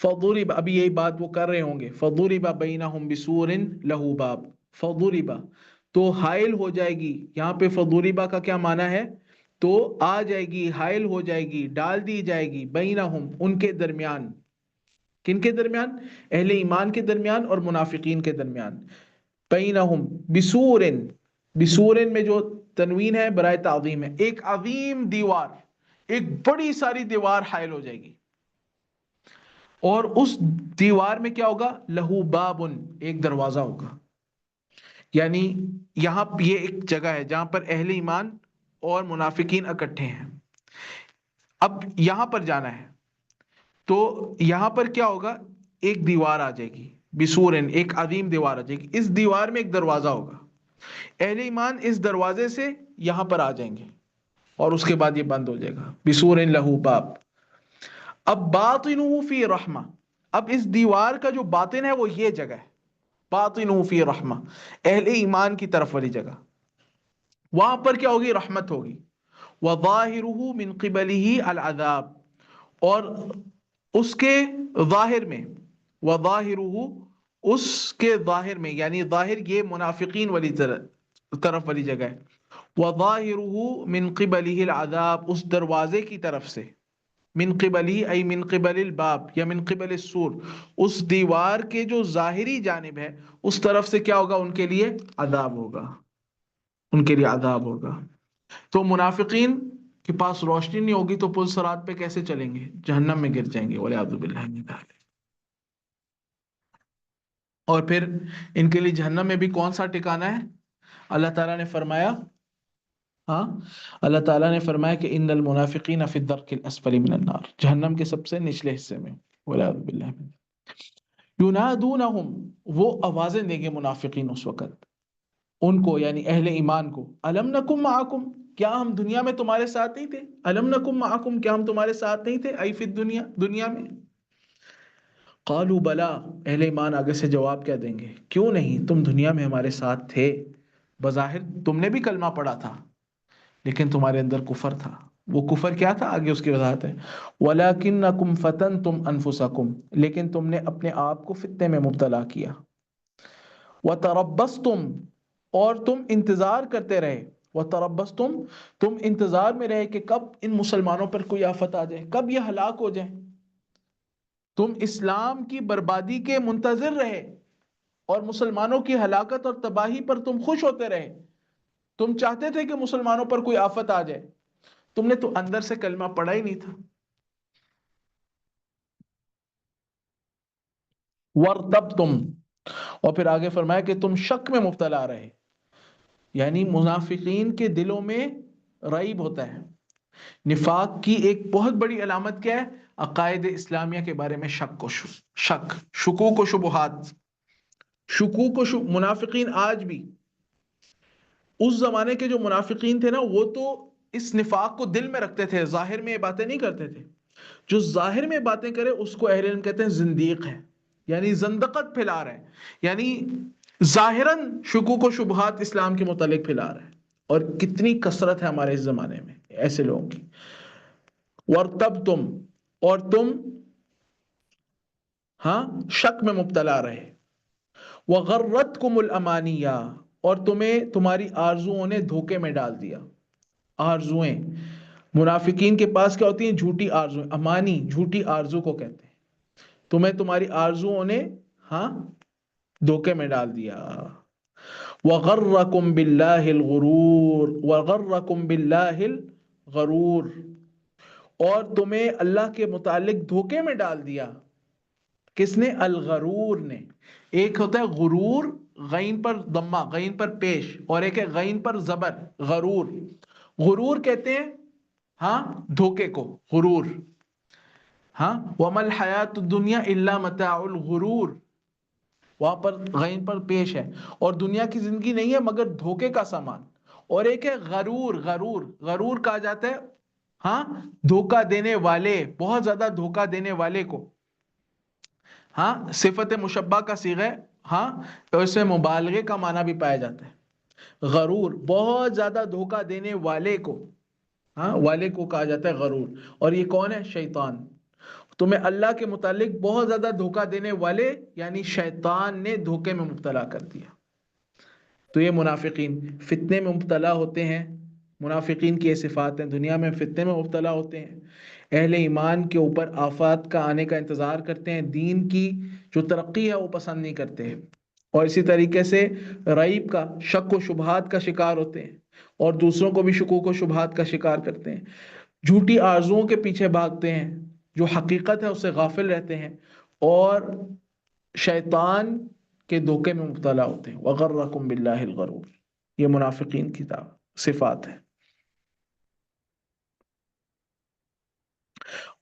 فضرب، ابھی یہی بات وہ کر رہے ہوں گے، فضرب بینہم بسور لہ باب، فضرب تو حائل ہو جائے گی، یہاں پہ فضرب کا کیا معنی ہے؟ تو آ جائے گی، حائل ہو جائے گی، ڈال دی جائے گی، بینہم ان کے درمیان، کن کے درمیان؟ اہل ایمان کے درمیان اور منافقین کے درمیان، بینہم بسور، بسور میں جو تنوین ہے برائے تعظیم ہے، ایک عظیم دیوار، ایک بڑی ساری دیوار حائل ہو جائے گی، اور اس دیوار میں کیا ہوگا؟ لہو بابن، ایک دروازہ ہوگا، یعنی یہاں یہ ایک جگہ ہے جہاں پر اہل ایمان اور منافقین اکٹھے ہیں، اب یہاں پر جانا ہے، تو یہاں پر کیا ہوگا؟ ایک دیوار آ جائے گی، بسورن ایک عظیم دیوار آ جائے گی، اس دیوار میں ایک دروازہ ہوگا، اہل ایمان اس دروازے سے یہاں پر آ جائیں گے، اور اس کے بعد یہ بند ہو جائے گا، بسورن لہو باب۔ اب باطنہ فی رحمہ، اب اس دیوار کا جو باطن ہے وہ یہ جگہ ہے، باطنہ فی رحمہ، اہل ایمان کی طرف والی جگہ، وہاں پر کیا ہوگی؟ رحمت ہوگی، وظاہرہ من قبلہ العذاب، اور اس کے ظاہر میں، وظاہرہ اس کے ظاہر میں، یعنی ظاہر یہ منافقین والی طرف والی جگہ ہے، وظاہرہ من قبلہ العذاب، اس دروازے کی طرف سے، من قبلی ای من قبل الباب یا من قبل السور، اس دیوار کے جو ظاہری جانب ہے اس طرف سے کیا ہوگا؟ ان کے لیے عذاب ہوگا، ان کے لیے عذاب ہوگا۔ تو منافقین کے پاس روشنی نہیں ہوگی تو پل صراط پہ کیسے چلیں گے؟ جہنم میں گر جائیں گے، والعیاذ باللہ من ذلک۔ اور پھر ان کے لیے جہنم میں بھی کون سا ٹھکانہ ہے؟ اللہ تعالیٰ نے فرمایا، ہاں اللہ تعالیٰ نے فرمایا کہ ان المنافقین فی الدرک الاسفل من النار، جہنم کے سب سے نچلے حصے میں، والعیاذ باللہ۔ ینادونہم، وہ آوازیں دیں گے منافقین اس وقت ان کو، یعنی اہل ایمان کو، الم نکم معکم، کیا ہم دنیا میں تمہارے ساتھ نہیں تھے؟ الم نکم معکم، کیا ہم تمہارے ساتھ نہیں تھے؟ ای فی الدنیا، دنیا میں۔ قالوا بلا، اہل ایمان آگے سے جواب کیا دیں گے؟ کیوں نہیں، تم دنیا میں ہمارے ساتھ تھے، بظاہر تم نے بھی کلمہ پڑھا تھا لیکن تمہارے اندر کفر تھا، وہ کفر کیا تھا؟ آگے اس کی وضاحت ہے، وَلَكِنَّكُمْ فَتَنْتُمْ أَنفُسَكُمْ، لیکن تم نے اپنے آپ کو فتنے میں مبتلا کیا، وَتَرَبَّصْتُمْ، اور تم انتظار کرتے رہے، وَتَرَبَّصْتُمْ، تم انتظار میں رہے کہ کب ان مسلمانوں پر کوئی آفت آ جائے، کب یہ ہلاک ہو جائیں، تم اسلام کی بربادی کے منتظر رہے اور مسلمانوں کی ہلاکت اور تباہی پر تم خوش ہوتے رہے، تم چاہتے تھے کہ مسلمانوں پر کوئی آفت آ جائے، تم نے تو اندر سے کلمہ پڑھا ہی نہیں تھا۔ وَارْتَبْتُمْ، اور پھر آگے فرمایا کہ تم شک میں مبتلا رہے، یعنی منافقین کے دلوں میں ریب ہوتا ہے، نفاق کی ایک بہت بڑی علامت کیا ہے؟ عقائد اسلامیہ کے بارے میں شک شک، شکوک و شبہات، منافقین آج بھی، اس زمانے کے جو منافقین تھے نا، وہ تو اس نفاق کو دل میں رکھتے تھے، ظاہر میں یہ باتیں نہیں کرتے تھے، جو ظاہر میں باتیں کرے اس کو اہل علم کہتے ہیں زندیق ہے، یعنی زندقت پھیلا رہے ہیں، یعنی ظاہراً شکوک و شبہات اسلام کے متعلق پھیلا رہے ہیں، اور کتنی کثرت ہے ہمارے اس زمانے میں ایسے لوگوں کی۔ وَارْتَبْتُمْ، اور تم ہاں شک میں مبتلا رہے، وَغَرَّتْكُمُ الْأَمَانِيَّةُ، اور تمہیں تمہاری آرزوؤں نے دھوکے میں ڈال دیا۔ آرزویں، منافقین کے پاس کیا ہوتی ہیں؟ جھوٹی آرزویں، امانی جھوٹی آرزو کو کہتے ہیں، تمہیں تمہاری آرزوؤں نے ہاں دھوکے میں ڈال دیا۔ وَغَرَّكُمْ بِاللَّهِ الْغُرُورُ، وَغَرَّكُمْ بِاللَّهِ الْغَرُورُ، اور تمہیں اللہ کے متعلق دھوکے میں ڈال دیا، کس نے؟ الغرور نے۔ ایک ہوتا ہے غرور، غین پر ضمہ، غین پر پیش، اور ایک ہے غین پر زبر، غرور۔ غرور کہتے ہیں ہاں دھوکے کو، غرور، ہاں وَمَا الْحَيَاةُ الدُّنْيَا إِلَّا مَتَاعُ الْغُرُورِ، وہاں پر غین پر پیش ہے، اور دنیا کی زندگی نہیں ہے مگر دھوکے کا سامان۔ اور ایک ہے غرور، غرور، غرور کہا جاتا ہے ہاں دھوکہ دینے والے، بہت زیادہ دھوکہ دینے والے کو، ہاں صفت مشبہ کا صیغہ ہے، ہاں اور اس میں مبالغے کا معنی بھی پایا جاتا ہے، غرور بہت زیادہ دھوکہ دینے والے کو، ہاں والے کو کہا جاتا ہے غرور، اور یہ کون ہے؟ شیطان۔ تمہیں اللہ کے متعلق بہت زیادہ دھوکہ دینے والے یعنی شیطان نے دھوکے میں مبتلا کر دیا۔ تو یہ منافقین فتنے میں مبتلا ہوتے ہیں، منافقین کی یہ صفات ہیں، دنیا میں فتنے میں مبتلا ہوتے ہیں، اہل ایمان کے اوپر آفات کا آنے کا انتظار کرتے ہیں، دین کی جو ترقی ہے وہ پسند نہیں کرتے ہیں، اور اسی طریقے سے ریب کا، شک و شبہات کا شکار ہوتے ہیں، اور دوسروں کو بھی شکوک و شبہات کا شکار کرتے ہیں، جھوٹی آرزوؤں کے پیچھے بھاگتے ہیں، جو حقیقت ہے اس سے غافل رہتے ہیں، اور شیطان کے دھوکے میں مبتلا ہوتے ہیں۔ وغرکم باللہ الغرور، یہ منافقین کی صفات ہے۔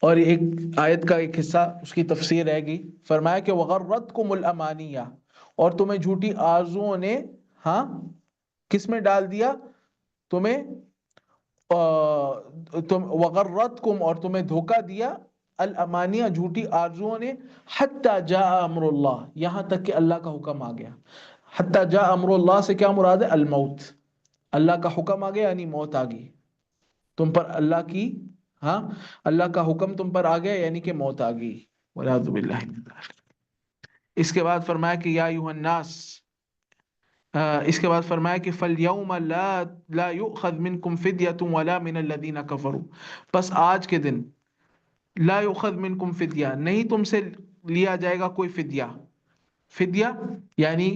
اور ایک آیت کا ایک حصہ اس کی تفسیر رہ گئی، فرمایا کہ وغرتکم الامانیہ، اور تمہیں جھوٹی آرزوؤں نے ہاں کس میں ڈال دیا؟ تمہیں وغرتکم، اور تمہیں دھوکہ دیا، الامانیہ جھوٹی آرزوؤں نے، حتی جاء امر اللہ، یہاں تک کہ اللہ کا حکم آ گیا۔ حتی جاء امر اللہ سے کیا مراد ہے؟ الموت، اللہ کا حکم آ گیا یعنی موت آ گئی تم پر، اللہ کی ہاں اللہ کا حکم تم پر آ گیا یعنی کہ موت آ گئی، والعیاذ باللہ من ذلک۔ اس کے بعد فرمایا کہ یا ایھا الناس، اس کے بعد فرمایا کہ فَالْيَوْمَ لَا يُؤْخَذْ مِنْكُمْ فِدْيَةٌ وَلَا مِنَ الَّذِينَ كَفَرُوا، پس آج کے دن لا يُؤْخَذْ مِنْكُمْ فدیہ، نہیں تم سے لیا جائے گا کوئی فدیہ۔ فدیہ یعنی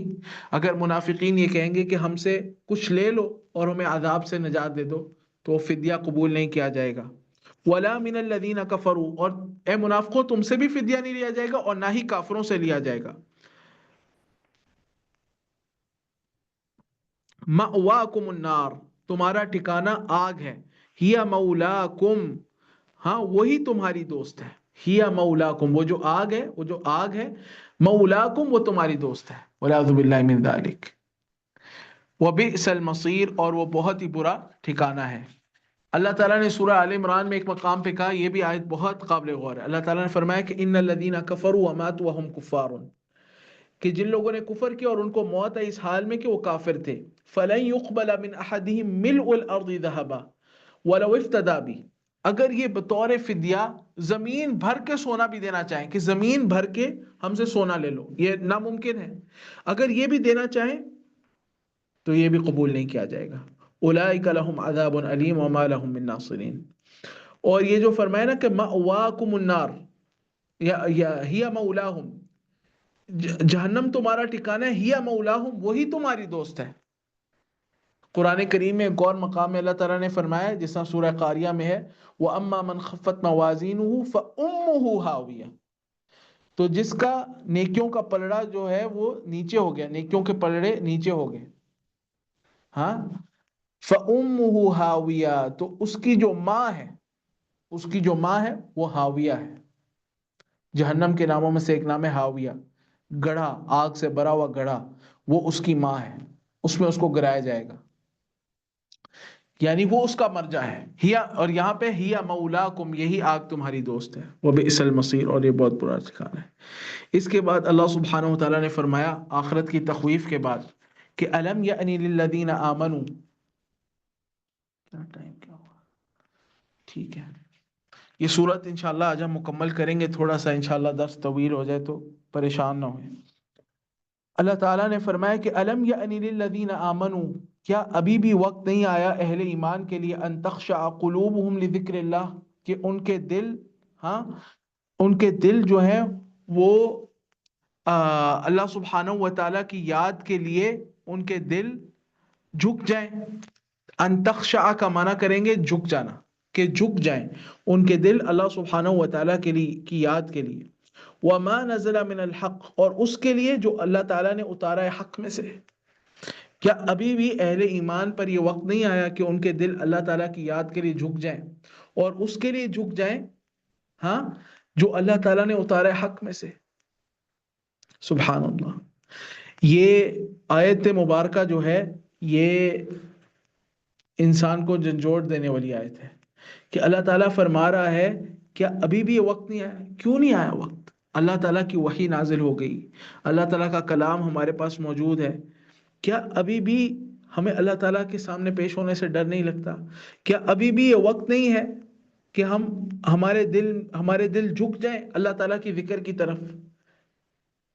اگر منافقین یہ کہیں گے کہ ہم سے کچھ لے لو اور ہمیں عذاب سے نجات دے دو تو فدیہ قبول نہیں کیا جائے گا۔ وَلَا مِنَ الَّذِينَ كَفَرُوا، اور اے منافقوں تم سے بھی فدیہ نہیں لیا جائے گا اور نہ ہی کافروں سے لیا جائے گا۔ مَأْوَاكُمُ النَّارُ، تمہارا ٹھکانہ آگ ہے، ہِیَ مَوْلَاكُمْ، ہاں وہی تمہاری دوست ہے، ہِیَ مَوْلَاكُمْ، وہ جو آگ ہے، وہ جو آگ ہے، مولاکم وہ تمہاری دوست ہے، والعیاذ باللہ من ذالک۔ وَبِئْسَ الْمَصِيرُ، اور وہ بہت ہی برا ٹھکانہ ہے۔ اللہ تعالیٰ نے سورہ آل عمران میں ایک مقام پہ کہا، یہ بھی آیت بہت قابل غور ہے، اللہ تعالیٰ نے فرمایا کہ ان الذین کفروا وماتوا وهم کفار، کہ جن لوگوں نے کفر کیا اور ان کو موت آئی اس حال میں کہ وہ کافر تھے، فلن يقبل من احدهم ملء الارض ذهبا ولو افتدى به، اگر یہ بطور فدیہ زمین بھر کے سونا بھی دینا چاہیں کہ زمین بھر کے ہم سے سونا لے لو، یہ ناممکن ہے، اگر یہ بھی دینا چاہیں تو یہ بھی قبول نہیں کیا جائے گا۔ اولئک لهم عذاب علیم وما لهم من ناصرین۔ اور یہ جو فرمایا نا کہ مأواکم النار، یا ہی مولاہم، جہنم تمہارا ٹھکانہ ہے، ہی مولاہم وہی تمہاری دوست ہے۔ قرآن کریم میں ایک اور مقام میں اللہ تعالیٰ نے فرمایا جس طرح سورہ قاریہ میں ہے، وَأَمَّا مَنْ خَفَّتْ مَوَازِينُهُ فَأُمُّهُ هَاوِيَةٌ، تو جس کا نیکیوں کا پلڑا جو ہے وہ نیچے ہو گیا، نیکیوں کے پلڑے نیچے ہو گئے، ہاں، فَأُمُّهُ هَاوِيَةٌ، تو اس کی جو ماں ہے، اس کی جو ماں ہے وہ ہاویہ ہے۔ جہنم کے ناموں میں سے ایک نام ہے ہاویہ، گڑھا، آگ سے بھرا ہوا گڑھا، وہ اس کی ماں ہے، اس میں اس کو گرایا جائے گا، یعنی وہ اس کا مرجع ہے۔ ہیا، اور یہاں پہ ہیا مولاکم، یہی آگ تمہاری دوست ہے، وبئس المصیر، اور یہ بہت برا ٹھکانہ ہے۔ اس کے بعد اللہ سبحانہ و تعالیٰ نے فرمایا آخرت کی تخویف کے بعد کہ الم یأنی للذین آمنوا، کیا ٹائم کیا ہوا؟ ٹھیک ہے، یہ صورت انشاءاللہ آج ہم مکمل کریں گے، تھوڑا سا انشاءاللہ درس طویل ہو جائے تو پریشان نہ ہوئیں۔ اللہ تعالیٰ نے فرمایا کہ الم یأنی للذین آمنوا، کیا ابھی بھی وقت نہیں آیا اہل ایمان کے لیے، ان تخشع قلوبہم لذکر اللہ، کہ ان کے دل، ہاں ان کے دل جو ہیں وہ اللہ سبحانہ و تعالیٰ کی یاد کے لیے ان کے دل جھک جائیں۔ ان تخشع کا معنی کریں گے جھک جانا، کہ جھک جائیں ان کے دل اللہ سبحانہ و تعالیٰ کے لیے کی یاد کے لیے۔ وما نزل من الحق، اور اس کے لیے جو اللہ تعالیٰ نے اتارا ہے حق میں سے۔ کیا ابھی بھی اہل ایمان پر یہ وقت نہیں آیا کہ ان کے دل اللہ تعالیٰ کی یاد کے لیے جھک جائیں اور اس کے لیے جھک جائیں ہاں جو اللہ تعالیٰ نے اتارا ہے حق میں سے؟ سبحان اللہ۔ یہ آیت مبارکہ جو ہے یہ انسان کو جھنجھوڑ دینے والی آیت ہے کہ اللہ تعالیٰ فرما رہا ہے کیا ابھی بھی یہ وقت نہیں آیا؟ کیوں نہیں آیا وقت؟ اللہ تعالیٰ کی وحی نازل ہو گئی، اللہ تعالیٰ کا کلام ہمارے پاس موجود ہے، کیا ابھی بھی ہمیں اللہ تعالیٰ کے سامنے پیش ہونے سے ڈر نہیں لگتا؟ کیا ابھی بھی یہ وقت نہیں ہے کہ ہمارے دل جھک جائیں اللہ تعالیٰ کی ذکر کی طرف.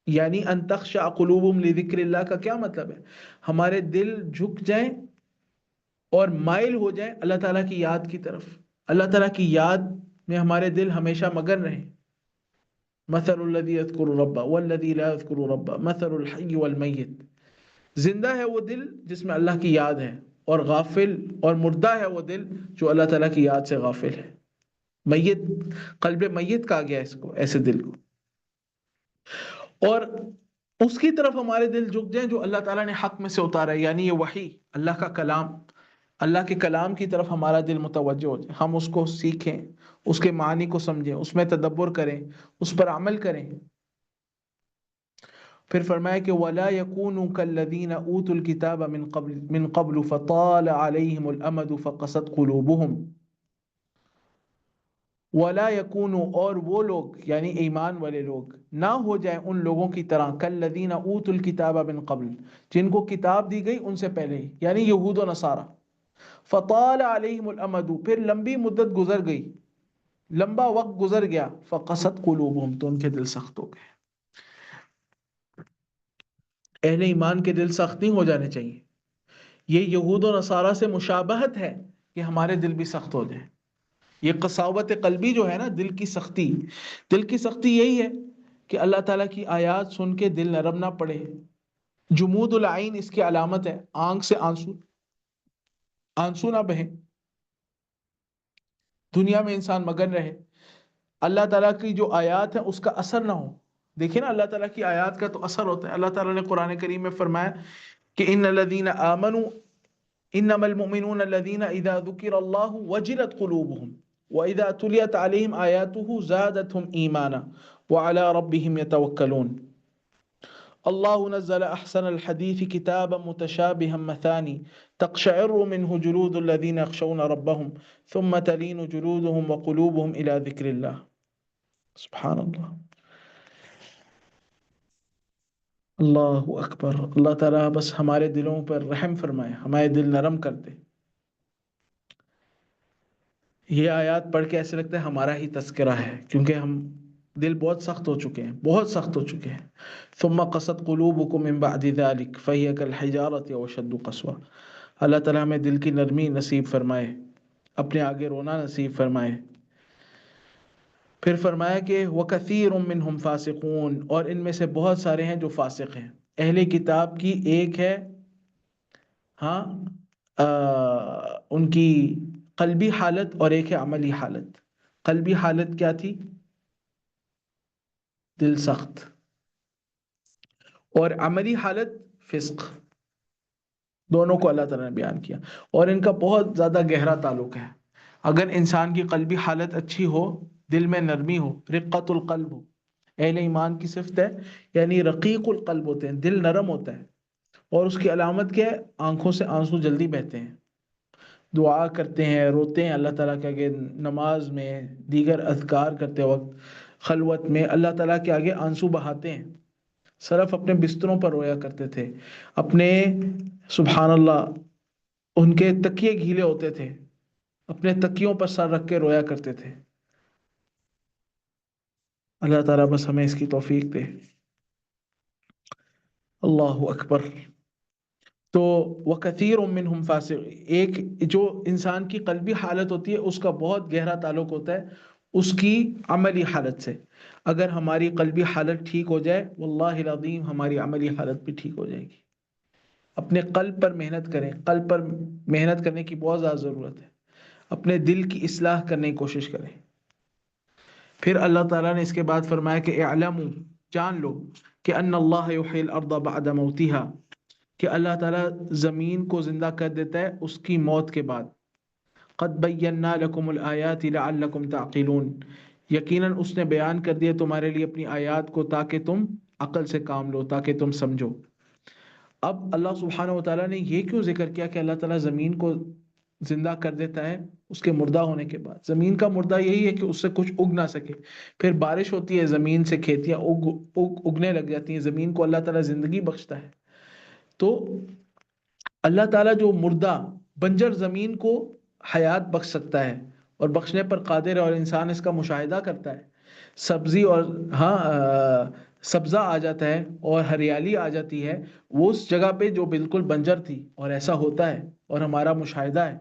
یعنی ان تخشع قلوبہم لذکر اللہ کا کیا مطلب ہے؟ ہمارے دل جھک جائیں اور مائل ہو جائیں اللہ تعالیٰ کی یاد کی طرف. اللہ تعالیٰ کی یاد میں ہمارے دل ہمیشہ مگن رہیں. مثل الذی یذکر ربہ والذی لا یذکر ربہ مثل الحی والمیت. زندہ ہے وہ دل جس میں اللہ کی یاد ہے، اور غافل اور مردہ ہے وہ دل جو اللہ تعالیٰ کی یاد سے غافل ہے. میت، قلب میت کہا گیا اس کو، ایسے دل کو. اور اس کی طرف ہمارے دل جھک جائیں جو اللہ تعالیٰ نے حق میں سے اتارا ہے، یعنی یہ وحی، اللہ کا کلام، اللہ کے کلام کی طرف ہمارا دل متوجہ ہو جائے، ہم اس کو سیکھیں، اس کے معنی کو سمجھیں، اس میں تدبر کریں، اس پر عمل کریں. پھر فرمایا کہ وَلَا يَكُونُوا كَالَّذِينَ أُوتُوا الْكِتَابَ مِن قَبْلُ فَطَالَ عَلَيْهِمُ الْأَمَدُ فَقَسَتْ قُلُوبُهُمْ. وَلَا يَكُونُوا، اور وہ لوگ یعنی ایمان والے لوگ نہ ہو جائیں ان لوگوں کی طرح، كَالَّذِينَ أُوتُوا الْكِتَابَ مِن قَبْلُ، جن کو کتاب دی گئی ان سے پہلے ہی، یعنی یہود و نصارہ. فَطَالَ عَلَيْهِمُ الْأَمَدُ، پھر لمبی مدت گزر گئی، لمبا وقت گزر گیا، فَقَسَتْ قُلُوبُهُمْ، تو ان کے دل سخت ہو گئے. اہل ایمان کے دل سخت نہیں ہو جانے چاہیے. یہ یہود و نصارہ سے مشابہت ہے کہ ہمارے دل بھی سخت ہو جائیں. یہ قساوت قلبی جو ہے نا، دل کی سختی، دل کی سختی یہی ہے کہ اللہ تعالیٰ کی آیات سن کے دل نرم نہ پڑے. جمود العین اس کی علامت ہے، آنکھ سے آنسو نہ بہیں، دنیا میں انسان مگن رہے، اللہ تعالیٰ کی جو آیات ہیں اس کا اثر نہ ہو. دیکھیں نا، اللہ تعالیٰ کی آیات کا تو اثر ہوتا ہے. اللہ تعالیٰ نے قرآن کریم میں فرمایا کہ ان الذین آمنوا انما المؤمنون الذین اذا ذکر اللہ وجلت قلوبهم واذا تلیت علیہم آیاتہ زادتهم ایمانا وعلی ربهم یتوکلون. اللہ نزل احسن الحدیث کتابا متشابہا مثانی تقشعر منه جلود الذین یخشون ربهم ثم تلین جلودهم وقلوبهم الى ذکر اللہ. سبحان اللہ، اللہ اکبر. اللہ تعالیٰ بس ہمارے دلوں پر رحم فرمائے، ہمارے دل نرم کر دے. یہ آیات پڑھ کے ایسے لگتا ہے ہمارا ہی تذکرہ ہے، کیونکہ ہم دل بہت سخت ہو چکے ہیں، بہت سخت ہو چکے ہیں. ثم قست قلوبكم من بعد ذلك فهي كالحجارة أو أشد قسوة. اللہ تعالیٰ ہمیں دل کی نرمی نصیب فرمائے، اپنے آگے رونا نصیب فرمائے. پھر فرمایا کہ وَكَثِيرٌ مِّنْهُمْ فَاسِقُونَ، اور ان میں سے بہت سارے ہیں جو فاسق ہیں. اہل کتاب کی ایک ہے ہاں ان کی قلبی حالت اور ایک ہے عملی حالت. قلبی حالت کیا تھی؟ دل سخت. اور عملی حالت فسق. دونوں کو اللہ تعالیٰ نے بیان کیا، اور ان کا بہت زیادہ گہرا تعلق ہے. اگر انسان کی قلبی حالت اچھی ہو، دل میں نرمی ہو، رقت القلب ہو، اہل ایمان کی صفت ہے، یعنی رقیق القلب ہوتے ہیں، دل نرم ہوتا ہے. اور اس کی علامت کیا ہے؟ آنکھوں سے آنسو جلدی بہتے ہیں، دعا کرتے ہیں، روتے ہیں اللہ تعالیٰ کے آگے، نماز میں، دیگر اذکار کرتے وقت، خلوت میں اللہ تعالیٰ کے آگے آنسو بہاتے ہیں. سلف اپنے بستروں پر رویا کرتے تھے، اپنے سبحان اللہ ان کے تکیے گھیلے ہوتے تھے، اپنے تکیوں پر سر رکھ کے رویا کرتے تھے. اللہ تعالیٰ بس ہمیں اس کی توفیق دے. اللہ اکبر. تو وَكَثِيرٌ مِّنْهُمْ فَاسِقٌ، ایک جو انسان کی قلبی حالت ہوتی ہے اس کا بہت گہرا تعلق ہوتا ہے اس کی عملی حالت سے. اگر ہماری قلبی حالت ٹھیک ہو جائے، واللہ العظیم ہماری عملی حالت بھی ٹھیک ہو جائے گی. اپنے قلب پر محنت کریں، قلب پر محنت کرنے کی بہت زیادہ ضرورت ہے. اپنے دل کی اصلاح کرنے کی کوشش کریں. پھر اللہ تعالیٰ نے اس کے بعد فرمایا کہ اعلموا، جان لو کہ ان اللہ یحیی الارض بعد موتها، کہ اللہ تعالیٰ زمین کو زندہ کر دیتا ہے اس کی موت کے بعد. قد بینا لکم الآیات لعلکم تعقلون، یقیناً اس نے بیان کر دیا تمہارے لیے اپنی آیات کو تاکہ تم عقل سے کام لو، تاکہ تم سمجھو. اب اللہ سبحانہ و تعالیٰ نے یہ کیوں ذکر کیا کہ اللہ تعالیٰ زمین کو زندہ کر دیتا ہے اس کے مردہ ہونے کے بعد؟ زمین کا مردہ یہی ہے کہ اس سے کچھ اگ نہ سکے. پھر بارش ہوتی ہے، زمین سے کھیتیاں اگنے لگ جاتی ہیں، زمین کو اللہ تعالیٰ زندگی بخشتا ہے. تو اللہ تعالیٰ جو مردہ بنجر زمین کو حیات بخش سکتا ہے، اور بخشنے پر قادر ہے، اور انسان اس کا مشاہدہ کرتا ہے، سبزی اور سبزہ آ جاتا ہے اور ہریالی آ جاتی ہے وہ اس جگہ پہ جو بالکل بنجر تھی، اور ایسا ہوتا ہے اور ہمارا مشاہدہ ہے،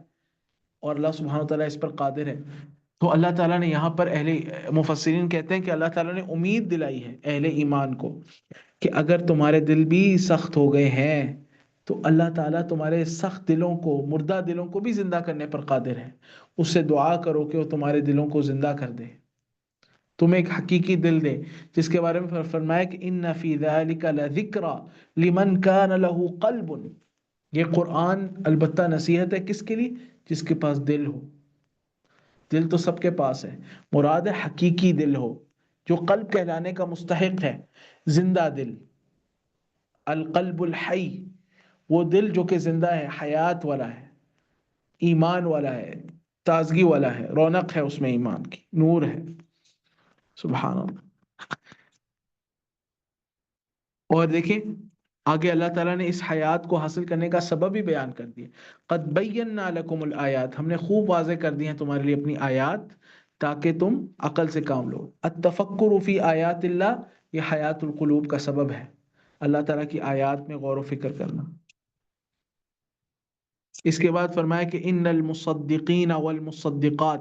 اور اللہ سبحانہ و تعالیٰ اس پر قادر ہے۔ تو اللہ تعالیٰ نے یہاں پر مفسرین کہتے ہیں کہ اللہ تعالیٰ نے امید دلائی ہے اہل ایمان کو کہ اگر تمہارے دل بھی سخت ہو گئے ہیں تو اللہ تعالیٰ تمہارے سخت دلوں کو، مردہ دلوں کو بھی زندہ کرنے پر قادر ہے۔ اس سے دعا کرو کہ وہ تمہارے دلوں کو زندہ کر دے، تمہیں ایک حقیقی دل دے، جس کے بارے میں فرمایا کہ ان فی ذلک لذکری لمن کان له قلب۔ یہ قرآن البتہ نصیحت ہے کس کے لیے؟ جس کے پاس دل ہو۔ دل تو سب کے پاس ہے، مراد ہے حقیقی دل ہو جو قلب کہلانے کا مستحق ہے، زندہ دل، القلب الحی، وہ دل جو کہ زندہ ہے، حیات والا ہے، ایمان والا ہے، تازگی والا ہے، رونق ہے اس میں، ایمان کی نور ہے۔ سبحان اللہ۔ اور دیکھیں آگے اللہ تعالیٰ نے اس حیات کو حاصل کرنے کا سبب بھی بیان کر دیا، قد بینا لکم الآیات، ہم نے خوب واضح کر دی ہیں تمہارے لیے اپنی آیات تاکہ تم عقل سے کام لو۔ التفکر فی آیات اللہ، یہ حیات القلوب کا سبب ہے، اللہ تعالیٰ کی آیات میں غور و فکر کرنا۔ اس کے بعد فرمایا کہ ان المصدقین والمصدقات،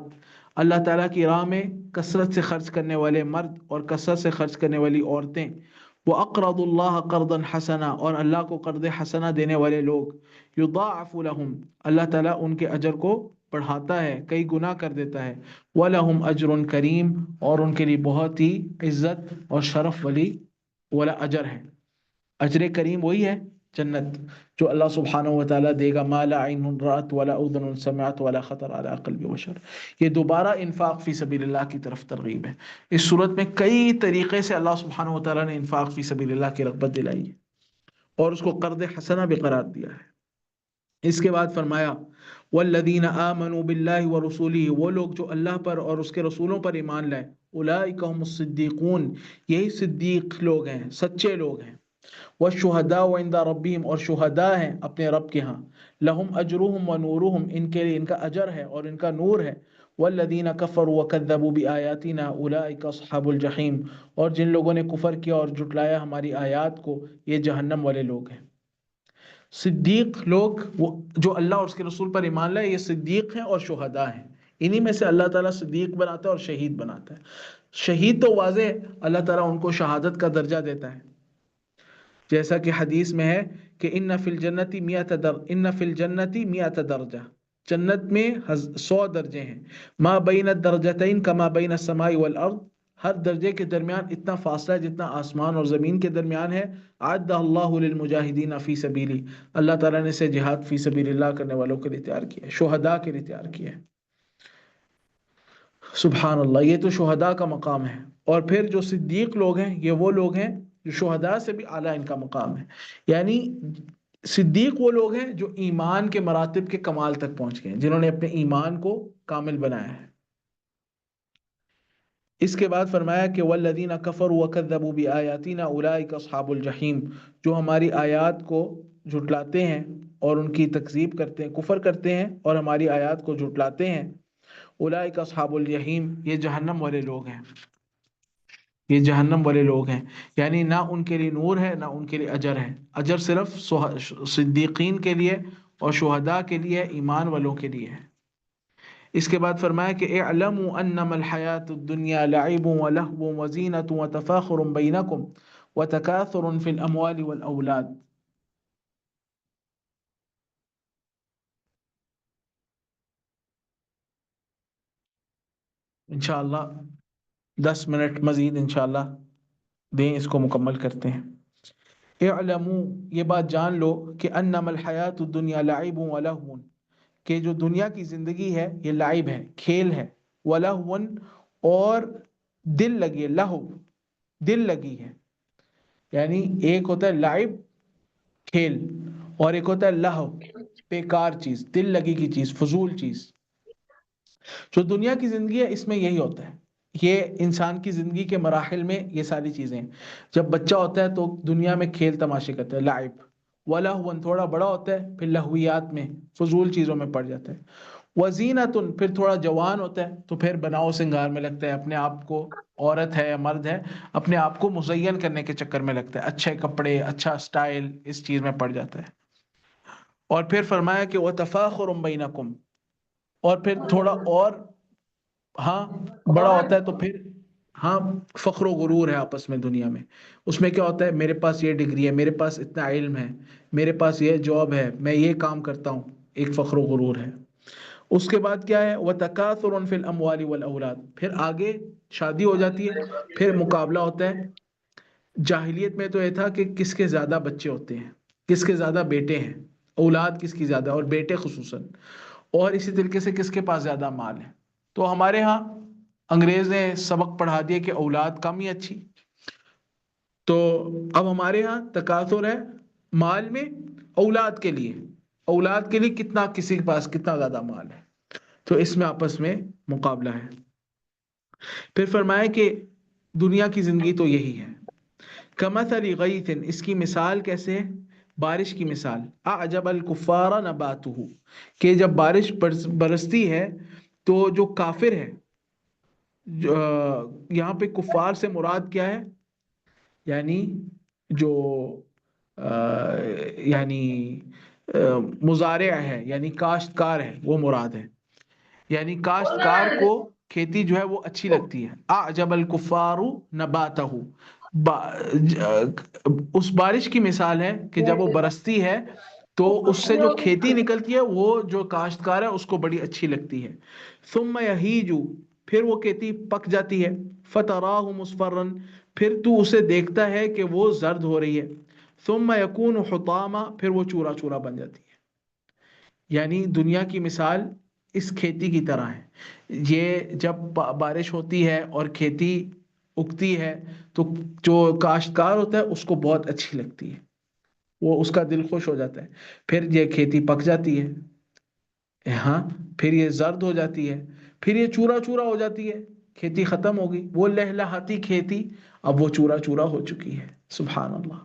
اللہ تعالیٰ کی راہ میں کثرت سے خرچ کرنے والے مرد اور کثرت سے خرچ کرنے والی عورتیں، وہ اقرض اللہ قرضا حسنا، اور اللہ کو قرض حسنا دینے والے لوگ، یضاعف لهم، اللہ تعالیٰ ان کے اجر کو بڑھاتا ہے، کئی گنا کر دیتا ہے، وَلَهُمْ أَجْرٌ کریم، اور ان کے لیے بہت ہی عزت اور شرف والی والا اجر ہے۔ اجر کریم وہی ہے جنت جو اللہ سبحانہ و تعالیٰ دے گا، ما لا عین رأت ولا اذن سمعت ولا خطر علی قلب بشر۔ یہ دوبارہ انفاق فی سبیل اللہ کی طرف ترغیب ہے۔ اس صورت میں کئی طریقے سے اللہ سبحانہ و تعالیٰ نے انفاق فی سبیل اللہ کی رغبت دلائی ہے اور اس کو قرض حسنہ بھی قرار دیا ہے۔ اس کے بعد فرمایا والذین آمنوا باللہ ورسولہ، وہ لوگ جو اللہ پر اور اس کے رسولوں پر ایمان لائے، اولئک هم الصدیقون، یہی صدیق لوگ ہیں، سچے لوگ ہیں، والشہداء عند ربہم، اور شہداء ہیں اپنے رب کے ہاں، لہم اجرہم ونورہم، ان کے لیے ان کا اجر ہے اور ان کا نور ہے، والذین کفروا وکذبوا بآیاتنا اولئک اصحاب الجحیم، اور جن لوگوں نے کفر کیا اور جھٹلایا ہماری آیات کو، یہ جہنم والے لوگ ہیں۔ صدیق لوگ جو اللہ اور اس کے رسول پر ایمان لائے، یہ صدیق ہیں اور شہداء ہیں، انہی میں سے اللہ تعالیٰ صدیق بناتا ہے اور شہید بناتا ہے۔ شہید تو واضح ہے، اللہ تعالیٰ ان کو شہادت کا درجہ دیتا ہے، جیسا کہ حدیث میں ہے کہ ان فی الجنت مئۃ درجہ، جنت میں 100 درجے ہیں، ما بین الدرجتین کما بین السماء والارض، ہر درجے کے درمیان اتنا فاصلہ ہے جتنا آسمان اور زمین کے درمیان ہے۔ اعد اللہ للمجاہدین فی سبیلی، اللہ تعالیٰ نے اسے جہاد فی سبیل اللہ کرنے والوں کے لیے تیار کیا ہے، شہداء کے لیے تیار کیا ہے۔ سبحان اللہ، یہ تو شہداء کا مقام ہے۔ اور پھر جو صدیق لوگ ہیں، یہ وہ لوگ ہیں جو شہداء سے بھی اعلیٰ ان کا مقام ہے، یعنی صدیق وہ لوگ ہیں جو ایمان کے مراتب کے کمال تک پہنچ گئے ہیں، جنہوں نے اپنے ایمان کو کامل بنایا ہے۔ اس کے بعد فرمایا کہ والذین کفروا وکذبوا بآیاتنا اولئک اصحاب الجحیم، جو ہماری آیات کو جھٹلاتے ہیں اور ان کی تکذیب کرتے ہیں، کفر کرتے ہیں اور ہماری آیات کو جھٹلاتے ہیں، اولئک اصحاب الجحیم، یہ جہنم والے لوگ ہیں، یہ جہنم والے لوگ ہیں، یعنی نہ ان کے لیے نور ہے نہ ان کے لیے اجر ہے، اجر صرف صدیقین کے لیے اور شہداء کے لیے، ایمان والوں کے لیے ہے۔ اس کے بعد فرمایا کہ اعلموا انما الحیات الدنیا لعب ولہو وزینۃ وتفاخر بینکم وتکاثر فی الاموال والاولاد۔ انشاءاللہ 10 منٹ مزید انشاءاللہ دیں، اس کو مکمل کرتے ہیں۔ اعلموا، یہ بات جان لو کہ انما الحیات الدنیا لعب ولہو، کہ جو دنیا کی زندگی ہے یہ لعب ہے، کھیل ہے، ولہو، اور دل لگی ہے، لہو دل لگی ہے، یعنی ایک ہوتا ہے لعب کھیل اور ایک ہوتا ہے لہو بیکار چیز، دل لگی کی چیز، فضول چیز۔ جو دنیا کی زندگی ہے اس میں یہی ہوتا ہے، یہ انسان کی زندگی کے مراحل میں یہ ساری چیزیں ہیں۔ جب بچہ ہوتا ہے تو دنیا میں کھیل تماشے کرتا ہے، لعب، ولہو، تھوڑا بڑا ہوتا ہے پھر لہویات میں، فضول چیزوں میں پڑ جاتا ہے، وزینتن، پھر تھوڑا جوان ہوتا ہے تو پھر بناؤ سنگار میں لگتا ہے، اپنے آپ کو، عورت ہے یا مرد ہے، اپنے آپ کو مزین کرنے کے چکر میں لگتا ہے، اچھے کپڑے، اچھا سٹائل، اس چیز میں پڑ جاتا ہے۔ اور پھر فرمایا کہ وَتَفَاخُرٌ بَيْنَكُمْ، اور پھر تھوڑا اور ہاں بڑا ہوتا ہے تو پھر ہاں فخر و غرور ہے آپس میں دنیا میں۔ اس میں کیا ہوتا ہے، میرے پاس یہ ڈگری ہے، میرے پاس اتنا علم ہے، میرے پاس یہ جاب ہے، میں یہ کام کرتا ہوں، ایک فخر و غرور ہے۔ اس کے بعد کیا ہے، وَتَكَاثُرٌ فِي الْأَمْوَالِ وَالْأَوْلَادِ، پھر آگے شادی ہو جاتی ہے، پھر مقابلہ ہوتا ہے۔ جاہلیت میں تو یہ تھا کہ کس کے زیادہ بچے ہوتے ہیں، کس کے زیادہ بیٹے ہیں، اولاد کس کی زیادہ، اور بیٹے خصوصاً، اور اسی طریقے سے کس کے پاس زیادہ مال ہے۔ تو ہمارے ہاں انگریز نے سبق پڑھا دیا کہ اولاد کم ہی اچھی، تو اب ہمارے ہاں تکاثر ہے مال میں، اولاد کے لیے، اولاد کے لیے کتنا کسی کے پاس کتنا زیادہ مال ہے، تو اس میں آپس میں مقابلہ ہے۔ پھر فرمایا کہ دنیا کی زندگی تو یہی ہے، کمثل غیث، اس کی مثال کیسے ہے، بارش کی مثال، اعجب الکفار نباتہ، کہ جب بارش برستی ہے تو جو کافر ہے، یہاں پہ کفار سے مراد کیا ہے، یعنی جو یعنی مزارع ہے، یعنی کاشتکار ہے، وہ مراد ہے، یعنی کاشتکار کو کھیتی جو ہے وہ اچھی لگتی ہے۔ اعجب الکفار نباتہ، اس بارش کی مثال ہے کہ جب وہ برستی ہے تو اس سے جو کھیتی نکلتی ہے وہ جو کاشتکار ہے اس کو بڑی اچھی لگتی ہے۔ ثم یہیج، پھر وہ کھیتی پک جاتی ہے، فتراہ مصفرا، پھر تو اسے دیکھتا ہے کہ وہ زرد ہو رہی ہے، ثم یکون حطاما، پھر وہ چورا چورا بن جاتی ہے۔ یعنی دنیا کی مثال اس کھیتی کی طرح ہے، یہ جب بارش ہوتی ہے اور کھیتی اگتی ہے تو جو کاشتکار ہوتا ہے اس کو بہت اچھی لگتی ہے، وہ اس کا دل خوش ہو جاتا ہے، پھر یہ کھیتی پک جاتی ہے، ہاں پھر یہ زرد ہو جاتی ہے، پھر یہ چورا چورا ہو جاتی ہے، کھیتی ختم ہو گئی، وہ لہلہاتی کھیتی اب وہ چورا چورا ہو چکی ہے۔ سبحان اللہ،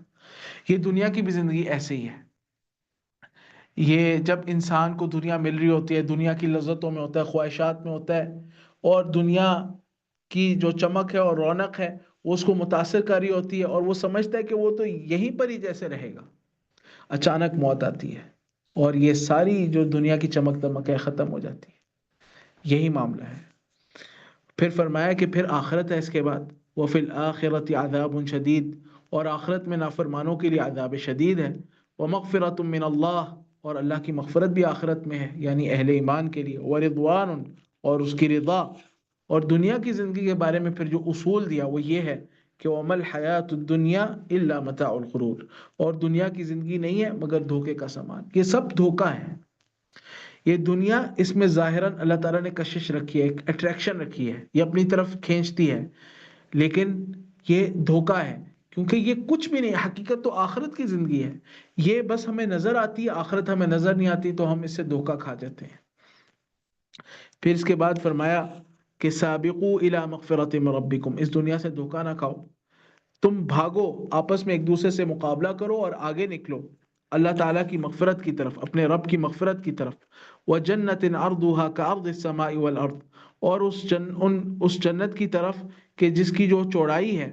یہ دنیا کی بھی زندگی ایسے ہی ہے۔ یہ جب انسان کو دنیا مل رہی ہوتی ہے، دنیا کی لذتوں میں ہوتا ہے، خواہشات میں ہوتا ہے، اور دنیا کی جو چمک ہے اور رونق ہے وہ اس کو متاثر کر رہی ہوتی ہے، اور وہ سمجھتا ہے کہ وہ تو یہیں پر ہی جیسے رہے گا، اچانک موت آتی ہے اور یہ ساری جو دنیا کی چمک دمک ہے ختم ہو جاتی ہے۔ یہی معاملہ ہے۔ پھر فرمایا کہ پھر آخرت ہے اس کے بعد، وَفِي الْآخِرَةِ عَذَابٌ شَدِيدٌ، اور آخرت میں نافرمانوں کے لیے عذاب شدید ہے، وَمَغْفِرَةٌ مِّنَ اللَّهِ، اور اللہ کی مغفرت بھی آخرت میں ہے، یعنی اہل ایمان کے لیے، وَرِضْوَانٌ، اور اس کی رضا۔ اور دنیا کی زندگی کے بارے میں پھر جو اصول دیا وہ یہ ہے کہ وَمَا الْحَيَاةُ الدُّنْيَا إِلَّا مَتَاعُ الْغُرُورِ، اور دنیا کی زندگی نہیں ہے مگر دھوکے کا سامان، یہ سب دھوکا ہے۔ یہ دنیا، اس میں ظاہراً اللہ تعالیٰ نے کشش رکھی ہے، ایک اٹریکشن رکھی ہے، یہ اپنی طرف کھینچتی ہے، لیکن یہ دھوکا ہے، کیونکہ یہ کچھ بھی نہیں، حقیقت تو آخرت کی زندگی ہے، یہ بس ہمیں نظر آتی ہے، آخرت ہمیں نظر نہیں آتی تو ہم اس سے دھوکا کھا جاتے ہیں۔ پھر اس کے بعد فرمایا کہ سابقو الی مغفرۃ من ربکم، اس دنیا سے دھوکا نہ کھاؤ، تم بھاگو، آپس میں ایک دوسرے سے مقابلہ کرو اور آگے نکلو اللہ تعالیٰ کی مغفرت کی طرف، اپنے رب کی مغفرت کی طرف۔ وَجَنَّةٍ عَرْضُهَا كَعَرْضِ السَّمَاءِ وَالْأَرْضِ، اور اس جنت کی طرف کہ جس کی جو چوڑائی ہے،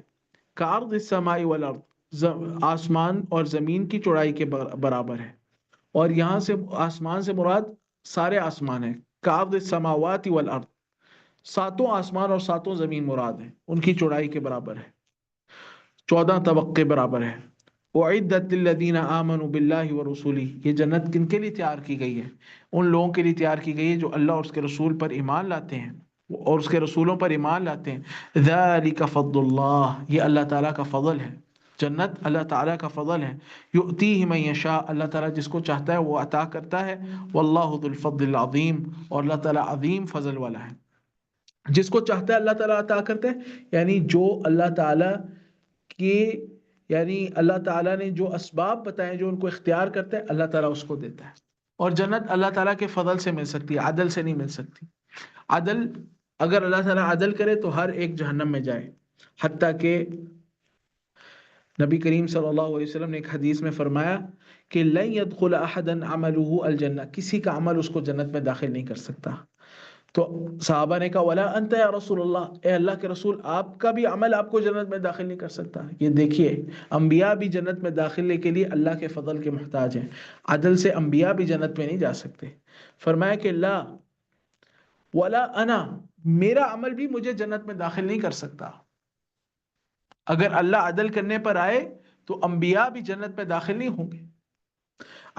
كَعَرْضِ السَّمَاءِ وَالْأَرْضِ، آسمان اور زمین کی چوڑائی کے برابر ہے، اور یہاں سے آسمان سے مراد سارے آسمان ہیں، كَعَرْضِ السَّمَاوَاتِ وَالْأَرْضِ، ساتوں آسمان اور ساتوں زمین مراد ہیں، ان کی چوڑائی کے برابر ہے، 14 طبقے برابر ہے۔ وَعِدَّتْ لِلَّذِينَ آمَنُوا بِاللَّهِ وَرُسُولِهِ، یہ جنت کن کے لیے تیار کی گئی ہے؟ ان لوگوں کے لیے تیار کی گئی ہے جو اللہ اور اس کے رسول پر ایمان لاتے ہیں اور اس کے رسولوں پر ایمان لاتے ہیں۔ ذَلِكَ فَضْلُ اللَّهِ، یہ اللہ تعالیٰ کا فضل ہے، جنت اللہ تعالیٰ کا فضل ہے۔ يُؤْتِيهِ مَن يَشَاءُ، اللہ تعالیٰ جس کو چاہتا ہے وہ عطا کرتا ہے، وَاللَّهُ ذُو الْفَضْلِ الْعَظِيمِ، اور اللہ تعالیٰ عظیم فضل والا ہے، جس کو چاہتا ہے اللہ تعالیٰ عطا کرتا ہے، یعنی جو اللہ تعالیٰ کی، یعنی اللہ تعالیٰ نے جو اسباب بتائے جو ان کو اختیار کرتا ہے اللہ تعالیٰ اس کو دیتا ہے۔ اور جنت اللہ تعالیٰ کے فضل سے مل سکتی ہے، عدل سے نہیں مل سکتی۔ عدل، اگر اللہ تعالیٰ عدل کرے تو ہر ایک جہنم میں جائے، حتیٰ کہ نبی کریم صلی اللہ علیہ وسلم نے ایک حدیث میں فرمایا کہ لن يدخل احدا عمله الجنہ، کسی کا عمل اس کو جنت میں داخل نہیں کر سکتا. تو صحابہ نے کہا ولا انت یا رسول اللہ، اے اللہ کے رسول آپ کا بھی عمل آپ کو جنت میں داخل نہیں کر سکتا. یہ دیکھیے انبیاء بھی جنت میں داخلے کے لیے اللہ کے فضل کے محتاج ہیں، عدل سے انبیاء بھی جنت میں نہیں جا سکتے. فرمایا کہ لا ولا انا، میرا عمل بھی مجھے جنت میں داخل نہیں کر سکتا. اگر اللہ عدل کرنے پر آئے تو انبیاء بھی جنت میں داخل نہیں ہوں گے،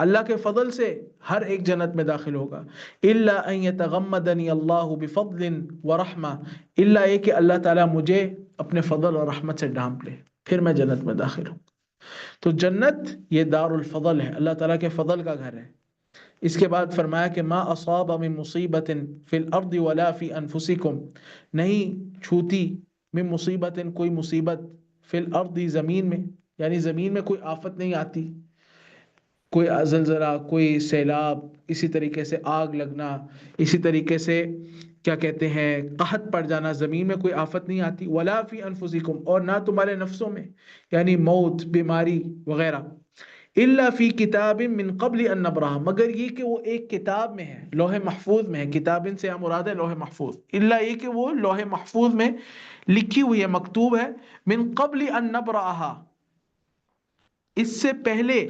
اللہ کے فضل سے ہر ایک جنت میں داخل ہوگا. الا ان يتغمدني الله بفضل ورحمہ، الا یہ کہ اللہ تعالیٰ مجھے اپنے فضل اور رحمت سے ڈھانپ لے، پھر میں جنت میں داخل ہوں. تو جنت یہ دار الفضل ہے، اللہ تعالیٰ کے فضل کا گھر ہے. اس کے بعد فرمایا کہ ما اصاب من مصیبت فی الارض ولا فی انفسکم، نہیں چھوتی من مصیبت کوئی مصیبت فی الارض زمین میں، یعنی زمین میں کوئی آفت نہیں آتی، کوئی زلزلہ، کوئی سیلاب، اسی طریقے سے آگ لگنا، اسی طریقے سے کیا کہتے ہیں قحط پڑ جانا، زمین میں کوئی آفت نہیں آتی. ولا فی انفسکم، اور نہ تمہارے نفسوں میں، یعنی موت، بیماری وغیرہ. الا فی کتاب من قبل ان نبرہا، مگر یہ کہ وہ ایک کتاب میں ہے، لوح محفوظ میں ہے. کتاب سے مراد ہے لوح محفوظ. الا یہ کہ وہ لوح محفوظ میں لکھی ہوئی ہے، مکتوب ہے. من قبل ان نبرہا، اس سے پہلے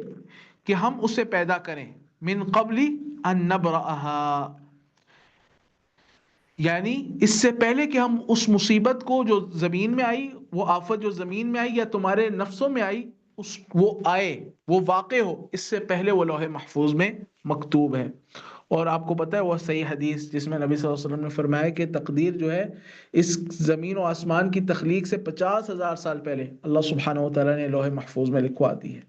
کہ ہم اسے پیدا کریں. من قبل ان نبرأہا، یعنی اس سے پہلے کہ ہم اس مصیبت کو جو زمین میں آئی، وہ آفت جو زمین میں آئی یا تمہارے نفسوں میں آئی، وہ آئے، وہ واقع ہو، اس سے پہلے وہ لوح محفوظ میں مکتوب ہے. اور آپ کو پتہ ہے وہ صحیح حدیث جس میں نبی صلی اللہ علیہ وسلم نے فرمایا کہ تقدیر جو ہے اس زمین و آسمان کی تخلیق سے 50,000 سال پہلے اللہ سبحانہ و تعالیٰ نے لوح محفوظ میں لکھوا دی ہے.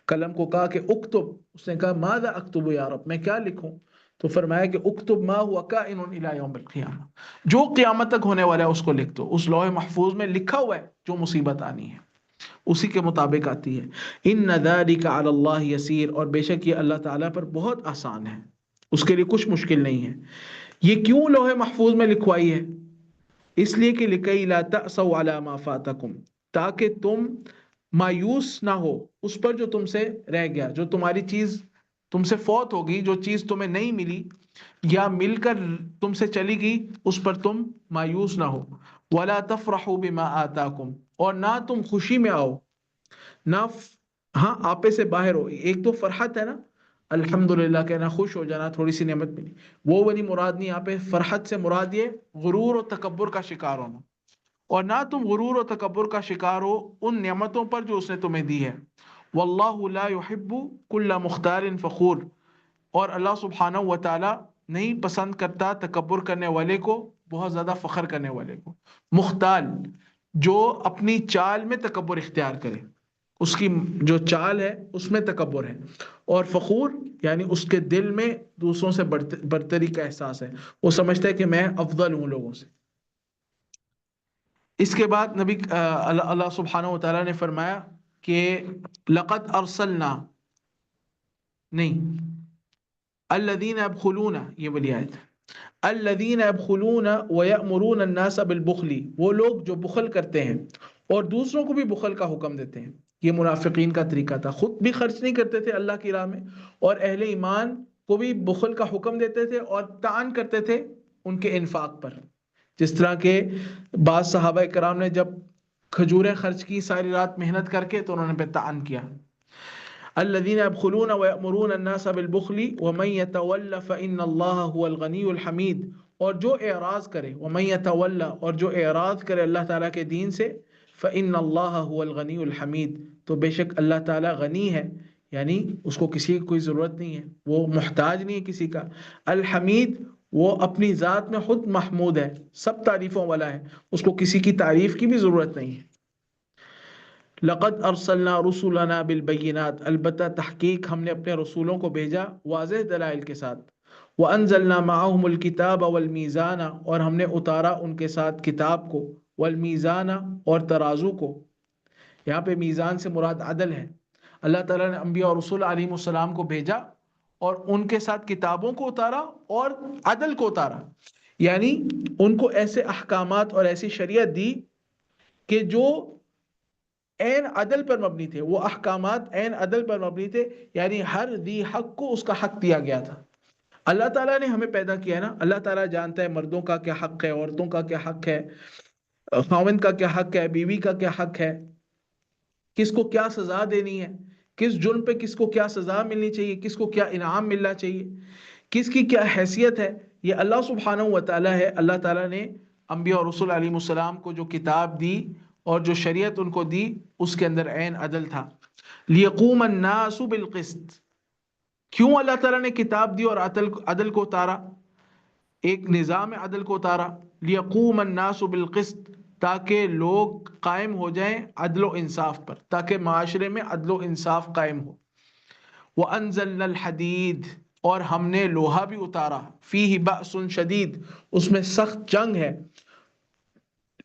قلم کو کہا کہ اکتب، اس نے کہا ماذا اکتب یا رب، میں کیا لکھوں؟ تو فرمایا کہ اکتب ما ہوا کائن الی یوم القیامہ، جو قیامت تک ہونے والا ہے اس کو لکھ دو. اس لوح محفوظ میں لکھا ہوا ہے جو مصیبت آنی ہے اسی کے مطابق آتی ہے. ان ذلک علی اللہ یسیر، اور بے شک یہ اللہ تعالیٰ پر بہت آسان ہے، اس کے لیے کچھ مشکل نہیں ہے. یہ کیوں لوح محفوظ میں لکھوائی ہے؟ اس لیے کہ لکی لا تأسوا علی ما فاتکم، تاکہ تم مایوس نہ ہو اس پر جو تم سے رہ گیا، جو تمہاری چیز تم سے فوت ہوگی، جو چیز تمہیں نہیں ملی یا مل کر تم سے چلی گئی، اس پر تم مایوس نہ ہو. ولا تفرحوا بما آتاکم، اور نہ تم خوشی میں آؤ، نہ ہاں آپے سے باہر ہو. ایک تو فرحت ہے نا، الحمدللہ کہنا، خوش ہو جانا، تھوڑی سی نعمت ملی، وہ والی مراد نہیں. یہاں پہ فرحت سے مراد یہ غرور و تکبر کا شکار ہونا، اور نہ تم غرور و تکبر کا شکار ہو ان نعمتوں پر جو اس نے تمہیں دی ہے. واللہ لا يحب كل مختال فخور، اور اللہ سبحانہ و تعالی نہیں پسند کرتا تکبر کرنے والے کو، بہت زیادہ فخر کرنے والے کو. مختال، جو اپنی چال میں تکبر اختیار کرے، اس کی جو چال ہے اس میں تکبر ہے. اور فخور یعنی اس کے دل میں دوسروں سے برتری کا احساس ہے، وہ سمجھتا ہے کہ میں افضل ہوں لوگوں سے. اس کے بعد نبی اللہ سبحانہ و تعالیٰ نے فرمایا کہ لقد ارسلنا، نہیں، الذین یبخلون، یہ والی آیت، الذین یبخلون ویأمرون الناس بالبخل، وہ لوگ جو بخل کرتے ہیں اور دوسروں کو بھی بخل کا حکم دیتے ہیں. یہ منافقین کا طریقہ تھا، خود بھی خرچ نہیں کرتے تھے اللہ کی راہ میں، اور اہل ایمان کو بھی بخل کا حکم دیتے تھے اور طعن کرتے تھے ان کے انفاق پر. جس طرح کہ بعض صحابہ کرام نے جب کھجوریں خرچ کی ساری رات محنت کر کے، تو انہوں نے پہ طعن کیا. الذين يبخلون ويأمرون الناس بالبخل ومن يتول فإن الله هو الغني الحميد، اور جو اعراض کرے، ومن يتول، اور جو اعراض کرے اللہ تعالیٰ کے دین سے، فإن الله هو الغني الحميد، تو بے شک اللہ تعالیٰ غنی ہے، یعنی اس کو کسی کی کوئی ضرورت نہیں ہے، وہ محتاج نہیں ہے کسی کا. الحمید، وہ اپنی ذات میں خود محمود ہے، سب تعریفوں والا ہے، اس کو کسی کی تعریف کی بھی ضرورت نہیں ہے. لقد ارسلنا رسولنا بالبینات، البتہ تحقیق ہم نے اپنے رسولوں کو بھیجا واضح دلائل کے ساتھ. وانزلنا معهم الکتاب والمیزان، اور ہم نے اتارا ان کے ساتھ کتاب کو، والمیزان، اور ترازو کو. یہاں پہ میزان سے مراد عدل ہے. اللہ تعالیٰ نے انبیاء اور رسول علیہ السلام کو بھیجا اور ان کے ساتھ کتابوں کو اتارا اور عدل کو اتارا، یعنی ان کو ایسے احکامات اور ایسی شریعت دی کہ جو عین عدل پر مبنی تھے، وہ احکامات عین عدل پر مبنی تھے، یعنی ہر ذی حق کو اس کا حق دیا گیا تھا۔ اللہ تعالیٰ نے ہمیں پیدا کیا ہے نا، اللہ تعالیٰ جانتا ہے مردوں کا کیا حق ہے، عورتوں کا کیا حق ہے، خاوند کا کیا حق ہے، بیوی کا کیا حق ہے، کس کو کیا سزا دینی ہے، کس جرم پہ کس کو کیا سزا ملنی چاہیے، کس کو کیا انعام ملنا چاہیے، کس کی کیا حیثیت ہے، یہ اللہ سبحانہ و تعالیٰ ہے۔ اللہ تعالیٰ نے انبیاء اور رسول علیہ السلام کو جو کتاب دی اور جو شریعت ان کو دی، اس کے اندر عین عدل تھا۔ لیقوم الناس بالقسط، کیوں اللہ تعالیٰ نے کتاب دی اور عدل کو اتارا، ایک نظام عدل کو اتارا؟ لیقوم الناس بالقسط، تاکہ لوگ قائم ہو جائیں عدل و انصاف پر، تاکہ معاشرے میں عدل و انصاف قائم ہو۔ وَأَنزَلْنَا الْحَدِيدَ، اور ہم نے لوہا بھی اتارا، فِيهِ بَأْسٌ شَدِيد، اس میں سخت جنگ ہے،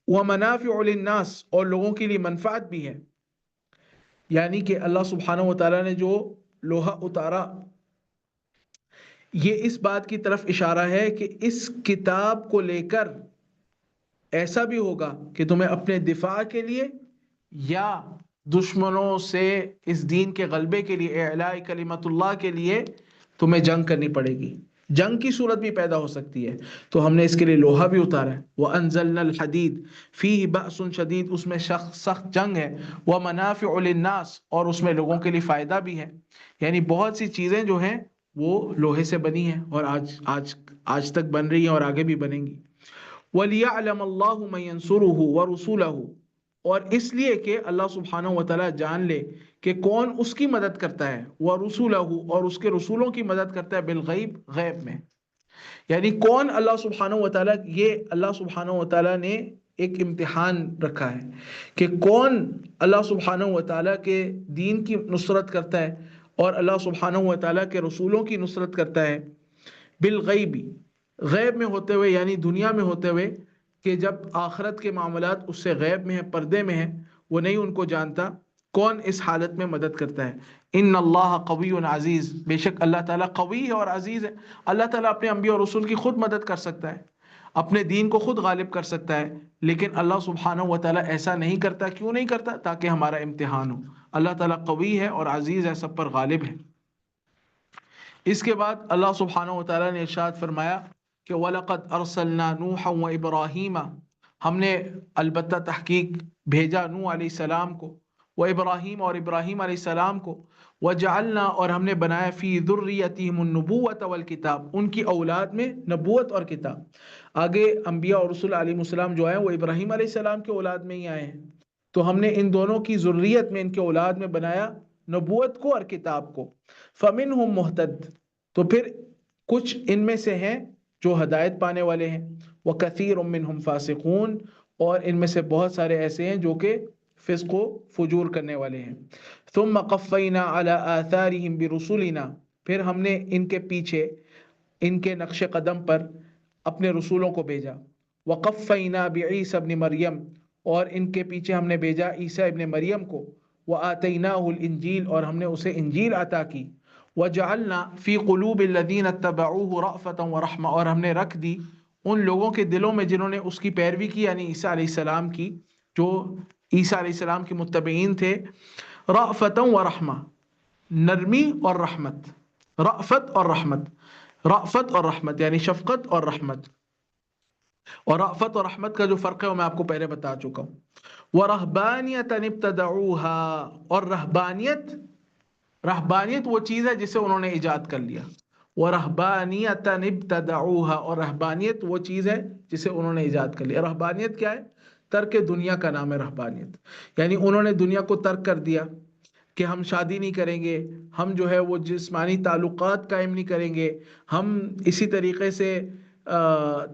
وَمَنَافِعُ لِلنَّاسِ، اور لوگوں کے لیے منفعت بھی ہے۔ یعنی کہ اللہ سبحانہ و تعالیٰ نے جو لوہا اتارا، یہ اس بات کی طرف اشارہ ہے کہ اس کتاب کو لے کر ایسا بھی ہوگا کہ تمہیں اپنے دفاع کے لیے یا دشمنوں سے اس دین کے غلبے کے لیے، اعلاء کلمت اللہ کے لیے تمہیں جنگ کرنی پڑے گی، جنگ کی صورت بھی پیدا ہو سکتی ہے، تو ہم نے اس کے لیے لوہا بھی اتارا ہے۔ وَأَنزَلْنَا الْحَدِيدَ فِيهِ بَأْسٌ شَدِيد، اس میں سخت جنگ ہے، وَمَنَافِعُ لِلنَّاسِ، اور اس میں لوگوں کے لیے فائدہ بھی ہے، یعنی بہت سی چیزیں جو ہیں وہ لوہے سے بنی ہیں اور آج تک بن رہی ہیں اور آگے بھی بنیں گی۔ وَلِيَعْلَمَ اللَّهُ مَن يَنصُرُهُ وَرُسُولَهُ، اور اس لیے کہ اللہ سبحانہ و تعالیٰ جان لے کہ کون اس کی مدد کرتا ہے، وَرُسُولَهُ، اور اس کے رسولوں کی مدد کرتا ہے، بالغیب، غیب میں، یعنی کون اللہ سبحانہ و تعالیٰ، یہ اللہ سبحانہ و تعالیٰ نے ایک امتحان رکھا ہے کہ کون اللہ سبحانہ و تعالیٰ کے دین کی نصرت کرتا ہے اور اللہ سبحانہ و تعالیٰ کے رسولوں کی نصرت کرتا ہے، بالغیبی، غیب میں ہوتے ہوئے، یعنی دنیا میں ہوتے ہوئے، کہ جب آخرت کے معاملات اس سے غیب میں ہیں، پردے میں ہیں، وہ نہیں ان کو جانتا، کون اس حالت میں مدد کرتا ہے۔ ان اللہ قوی عزیز، بے شک اللہ تعالیٰ قوی ہے اور عزیز ہے۔ اللہ تعالیٰ اپنے انبیاء اور رسول کی خود مدد کر سکتا ہے، اپنے دین کو خود غالب کر سکتا ہے، لیکن اللہ سبحانہ و تعالیٰ ایسا نہیں کرتا۔ کیوں نہیں کرتا؟ تاکہ ہمارا امتحان ہو۔ اللہ تعالیٰ قوی ہے اور عزیز ہے، سب پر غالب ہے۔ اس کے بعد اللہ سبحانہ و تعالیٰ نے ارشاد فرمایا کہ وَلَقَدْ أَرْسَلْنَا نُوحًا وَإِبْرَاهِيمَ، ہم نے البتہ تحقیق بھیجا نوح علیہ السلام کو، وإبراہیم، اور ابراہیم علیہ السلام کو، وجعلنا، اور ہم نے بنایا، فی ذریتہم النبوۃ والکتاب، ان کی اولاد میں نبوت اور کتاب۔ آگے انبیاء اور رسول علیہ السلام جو آئے وہ ابراہیم علیہ السلام کے اولاد میں ہی آئے ہیں، تو ہم نے ان دونوں کی ذریت میں، ان کے اولاد میں بنایا نبوت کو اور کتاب کو۔ فمنہم مہتد، تو پھر کچھ ان میں سے ہیں جو ہدایت پانے والے ہیں، وکثیر منہم فاسقون، اور ان میں سے بہت سارے ایسے ہیں جو کہ فسق و فجور کرنے والے ہیں۔ ثم قفینا علی آثارہم برسولنا، پھر ہم نے ان کے پیچھے، ان کے نقش قدم پر اپنے رسولوں کو بھیجا۔ وقفینا بعیسی ابن مریم، اور ان کے پیچھے ہم نے بھیجا عیسیٰ ابن مریم کو۔ وآتیناہ الانجیل، اور ہم نے اسے انجیل عطا کی۔ وجعلنا فی قلوب الذین اتبعوہ رأفۃ ورحمہ، اور ہم نے رکھ دی ان لوگوں کے دلوں میں جنہوں نے اس کی پیروی کی، یعنی عیسیٰ علیہ السلام کی، جو عیسیٰ علیہ السلام کے متبعین تھے، رأفۃ ورحمہ، نرمی اور رحمت، رأفت اور رحمت، رأفت اور رحمت یعنی شفقت اور رحمت، اور رأفت اور رحمت کا جو فرق ہے وہ میں آپ کو پہلے بتا چکا ہوں۔ وَرَهْبَانِيَةً ابْتَدَعُوهَا، اور رہبانیت وہ چیز ہے جسے انہوں نے ایجاد کر لیا۔ وَرَهْبَانِيَةً ابْتَدَعُوهَا، اور رہبانیت وہ چیز ہے جسے انہوں نے ایجاد کر لیا۔ رہبانیت کیا ہے؟ ترک دنیا کا نام ہے رہبانیت، یعنی انہوں نے دنیا کو ترک کر دیا کہ ہم شادی نہیں کریں گے، ہم جو ہے وہ جسمانی تعلقات قائم نہیں کریں گے، ہم اسی طریقے سے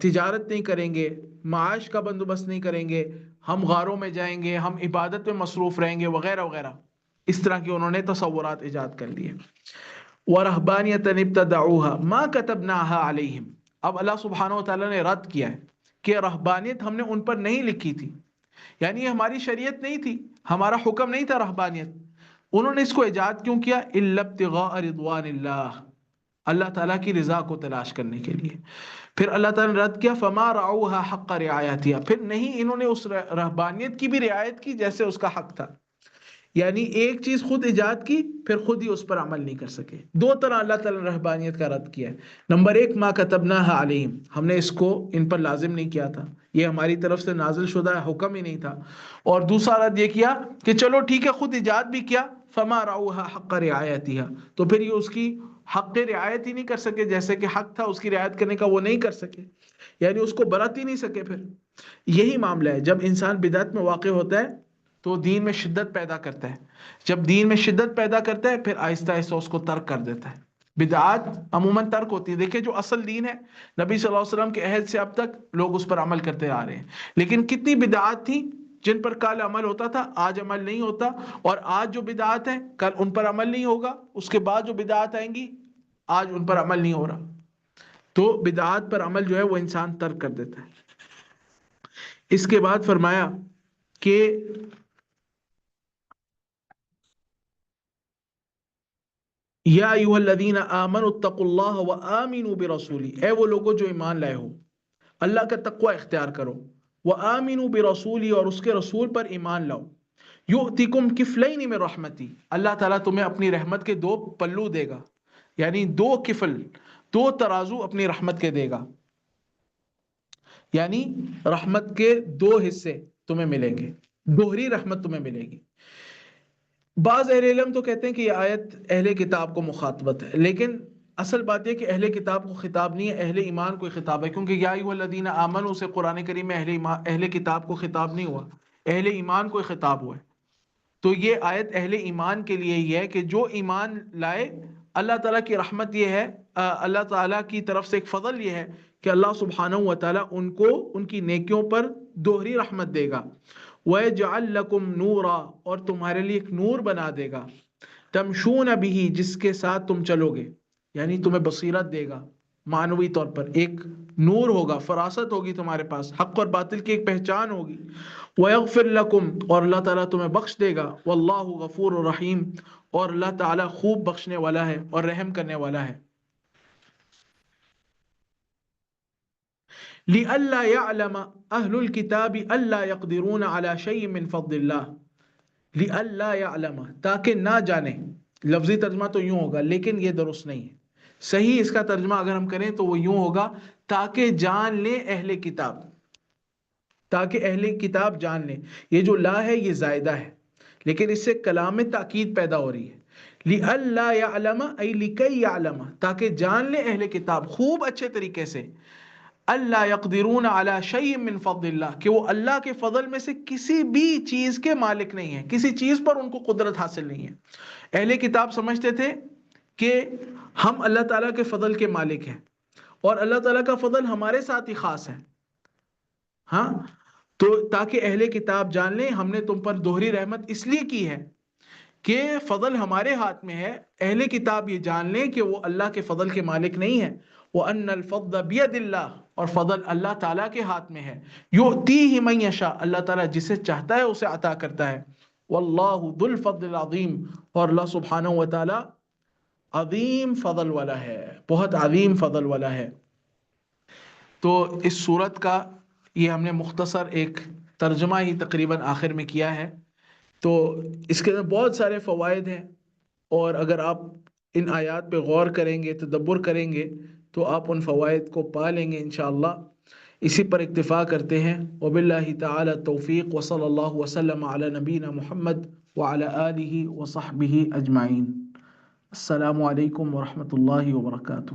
تجارت نہیں کریں گے، معاش کا بندوبست نہیں کریں گے، ہم غاروں میں جائیں گے، ہم عبادت میں مصروف رہیں گے، وغیرہ وغیرہ، اس طرح کی انہوں نے تصورات ایجاد کر لیے۔ وَرَهْبَانِيَةً ابْتَدَعُوهَا مَا كَتَبْنَاهَا عَلَيْهِمْ، اب اللہ سبحانہ و تعالیٰ نے رد کیا ہے کہ رہبانیت ہم نے ان پر نہیں لکھی تھی، یعنی یہ ہماری شریعت نہیں تھی، ہمارا حکم نہیں تھا رہبانیت۔ انہوں نے اس کو ایجاد کیوں کیا؟ إِلَّا ابْتِغَاءَ رِضْوَانِ اللَّهِ، اللہ تعالیٰ کی رضا کو تلاش کرنے کے لیے۔ پھر اللہ تعالیٰ نے رد کیا، فَمَا رَعَوْهَا حَقَّ رِعَایَتِهَا، پھر نہیں انہوں نے اس رہبانیت کی بھی رعایت کی جیسے اس کا حق تھا۔ یعنی ایک چیز خود ایجاد کی پھر خود ہی اس پر عمل نہیں کر سکے. دو طرح اللہ تعالیٰ نے رہبانیت کا رد کیا ہے. نمبر ایک، ما کتبناها علیہم، ہم نے اس کو ان پر لازم نہیں کیا تھا، یہ ہماری طرف سے نازل شدہ حکم ہی نہیں تھا. اور دوسرا رد یہ کیا کہ چلو ٹھیک ہے خود ایجاد بھی کیا، فما رعوها حق رعایتها، تو پھر یہ اس کی حق رعایت ہی نہیں کر سکے، جیسے کہ حق تھا اس کی رعایت کرنے کا وہ نہیں کر سکے، یعنی اس کو برت ہی نہیں سکے. پھر یہی معاملہ ہے، جب انسان بدعت میں واقع ہوتا ہے تو دین میں شدت پیدا کرتا ہے، جب دین میں شدت پیدا کرتا ہے پھر آہستہ آہستہ اس کو ترک کر دیتا ہے. بدعات عموماً ترک ہوتی ہے. دیکھیں جو اصل دین ہے نبی صلی اللہ علیہ وسلم کے عہد سے اب تک لوگ اس پر عمل کرتے آ رہے ہیں، لیکن کتنی بدعات تھیں جن پر کل عمل ہوتا تھا آج عمل نہیں ہوتا، اور آج جو بدعات ہیں کل ان پر عمل نہیں ہوگا، اس کے بعد جو بدعات آئیں گی آج ان پر عمل نہیں ہو رہا. تو بدعات پر عمل جو ہے وہ انسان ترک کر دیتا ہے. اس کے بعد فرمایا کہ یا ایھا الذین آمنوا اتقوا اللہ وآمنوا برسولی، اے وہ لوگوں جو ایمان لائے ہو اللہ کا تقوی اختیار کرو، وآمنوا برسولی، اور اس کے رسول پر ایمان لاؤ. یؤتکم کفلین من رحمتی، اللہ تعالیٰ تمہیں اپنی رحمت کے دو پلو دے گا، یعنی دو کفل، دو ترازو اپنی رحمت کے دے گا، یعنی رحمت کے دو حصے تمہیں ملیں گے، دوہری رحمت تمہیں ملے گی. بعض اہل علم تو کہتے ہیں کہ یہ آیت اہل کتاب کو مخاطبت ہے، لیکن اصل بات یہ کہ اہل کتاب کو خطاب نہیں ہے، اہل ایمان کو خطاب ہے، کیونکہ یا ایھا الذین آمنوا سے قرآن کریم میں اہل کتاب کو خطاب نہیں ہوا، اہل ایمان کو خطاب ہوا ہے. تو یہ آیت اہل ایمان کے لیے ہی ہے کہ جو ایمان لائے، اللہ تعالیٰ کی رحمت یہ ہے، اللہ تعالیٰ کی طرف سے ایک فضل یہ ہے کہ اللہ سبحانہ و تعالیٰ ان کو ان کی نیکیوں پر دوہری رحمت دے گا. وَيَجْعَلْ لَكُمْ نُورًا، اور تمہارے لیے ایک نور بنا دے گا، تمشون بِهِ، جس کے ساتھ تم چلو گے، یعنی تمہیں بصیرت دے گا، معنوی طور پر ایک نور ہوگا، فراست ہوگی تمہارے پاس، حق اور باطل کی ایک پہچان ہوگی. وَيَغْفِرْ لَكُمْ، اور اللہ تعالیٰ تمہیں بخش دے گا. وَاللَّهُ غَفُورٌ رَحِيمٌ، اور اللہ تعالیٰ خوب بخشنے والا ہے اور رحم کرنے والا ہے. لِأَلَّا يَعْلَمَ أَهْلُ الْكِتَابِ أَلَّا يَقْدِرُونَ عَلَى شَيْءٍ مِّن فَضْلِ اللَّهِ، لِأَلَّا يَعْلَمَ، تاکہ نہ جانے. لفظی ترجمہ تو یوں ہوگا لیکن یہ درست نہیں ہے. صحیح اس کا ترجمہ اگر ہم کریں تو وہ یوں ہوگا، تاکہ جان لے اہل کتاب، تاکہ اہل کتاب جان لیں. یہ جو لا ہے یہ زائدہ ہے، لیکن اس سے کلام میں تاکید پیدا ہو رہی ہے. لِأَلَّا يَعْلَمَ أَيْ لِكَيْ يَعْلَمَ، تاکہ جان لے اہل کتاب خوب اچھے طریقے سے، اللہ یقدرون علی شیء من فضل اللہ، کہ وہ اللہ کے فضل میں سے کسی بھی چیز کے مالک نہیں ہیں، کسی چیز پر ان کو قدرت حاصل نہیں ہے. اہل کتاب سمجھتے تھے کہ ہم اللہ تعالیٰ کے فضل کے مالک ہیں، اور اللہ تعالیٰ کا فضل ہمارے ساتھ ہی خاص ہے. ہاں، تو تاکہ اہل کتاب جان لیں ہم نے تم پر دوہری رحمت اس لیے کی ہے کہ فضل ہمارے ہاتھ میں ہے. اہل کتاب یہ جان لیں کہ وہ اللہ کے فضل کے مالک نہیں ہے. وَأَنَّ الْفَضْلَ بِيَدِ اللَّهِ، اور فضل اللہ تعالیٰ کے ہاتھ میں ہے. يُؤْتِيهِ مَن يَشَاءُ، اللہ تعالیٰ جسے چاہتا ہے اسے عطا کرتا ہے. وَاللَّهُ ذُو الْفَضْلِ الْعَظِيمِ، اور اللہ سبحانہ و تعالیٰ عظیم فضل والا ہے، بہت عظیم فضل والا ہے. تو اس صورت کا یہ ہم نے مختصر ایک ترجمہ ہی تقریباً آخر میں کیا ہے. تو اس کے اندر بہت سارے فوائد ہیں، اور اگر آپ ان آیات پہ غور کریں گے، تدبر کریں گے، تو آپ ان فوائد کو پا لیں گے انشاءاللہ. اسی پر اکتفا کرتے ہیں. وباللہ تعالی التوفیق، وصلی اللہ وسلم علی نبینا محمد وعلی آلہ وصحبہ اجمعین. السلام علیکم ورحمۃ اللہ وبرکاتہ.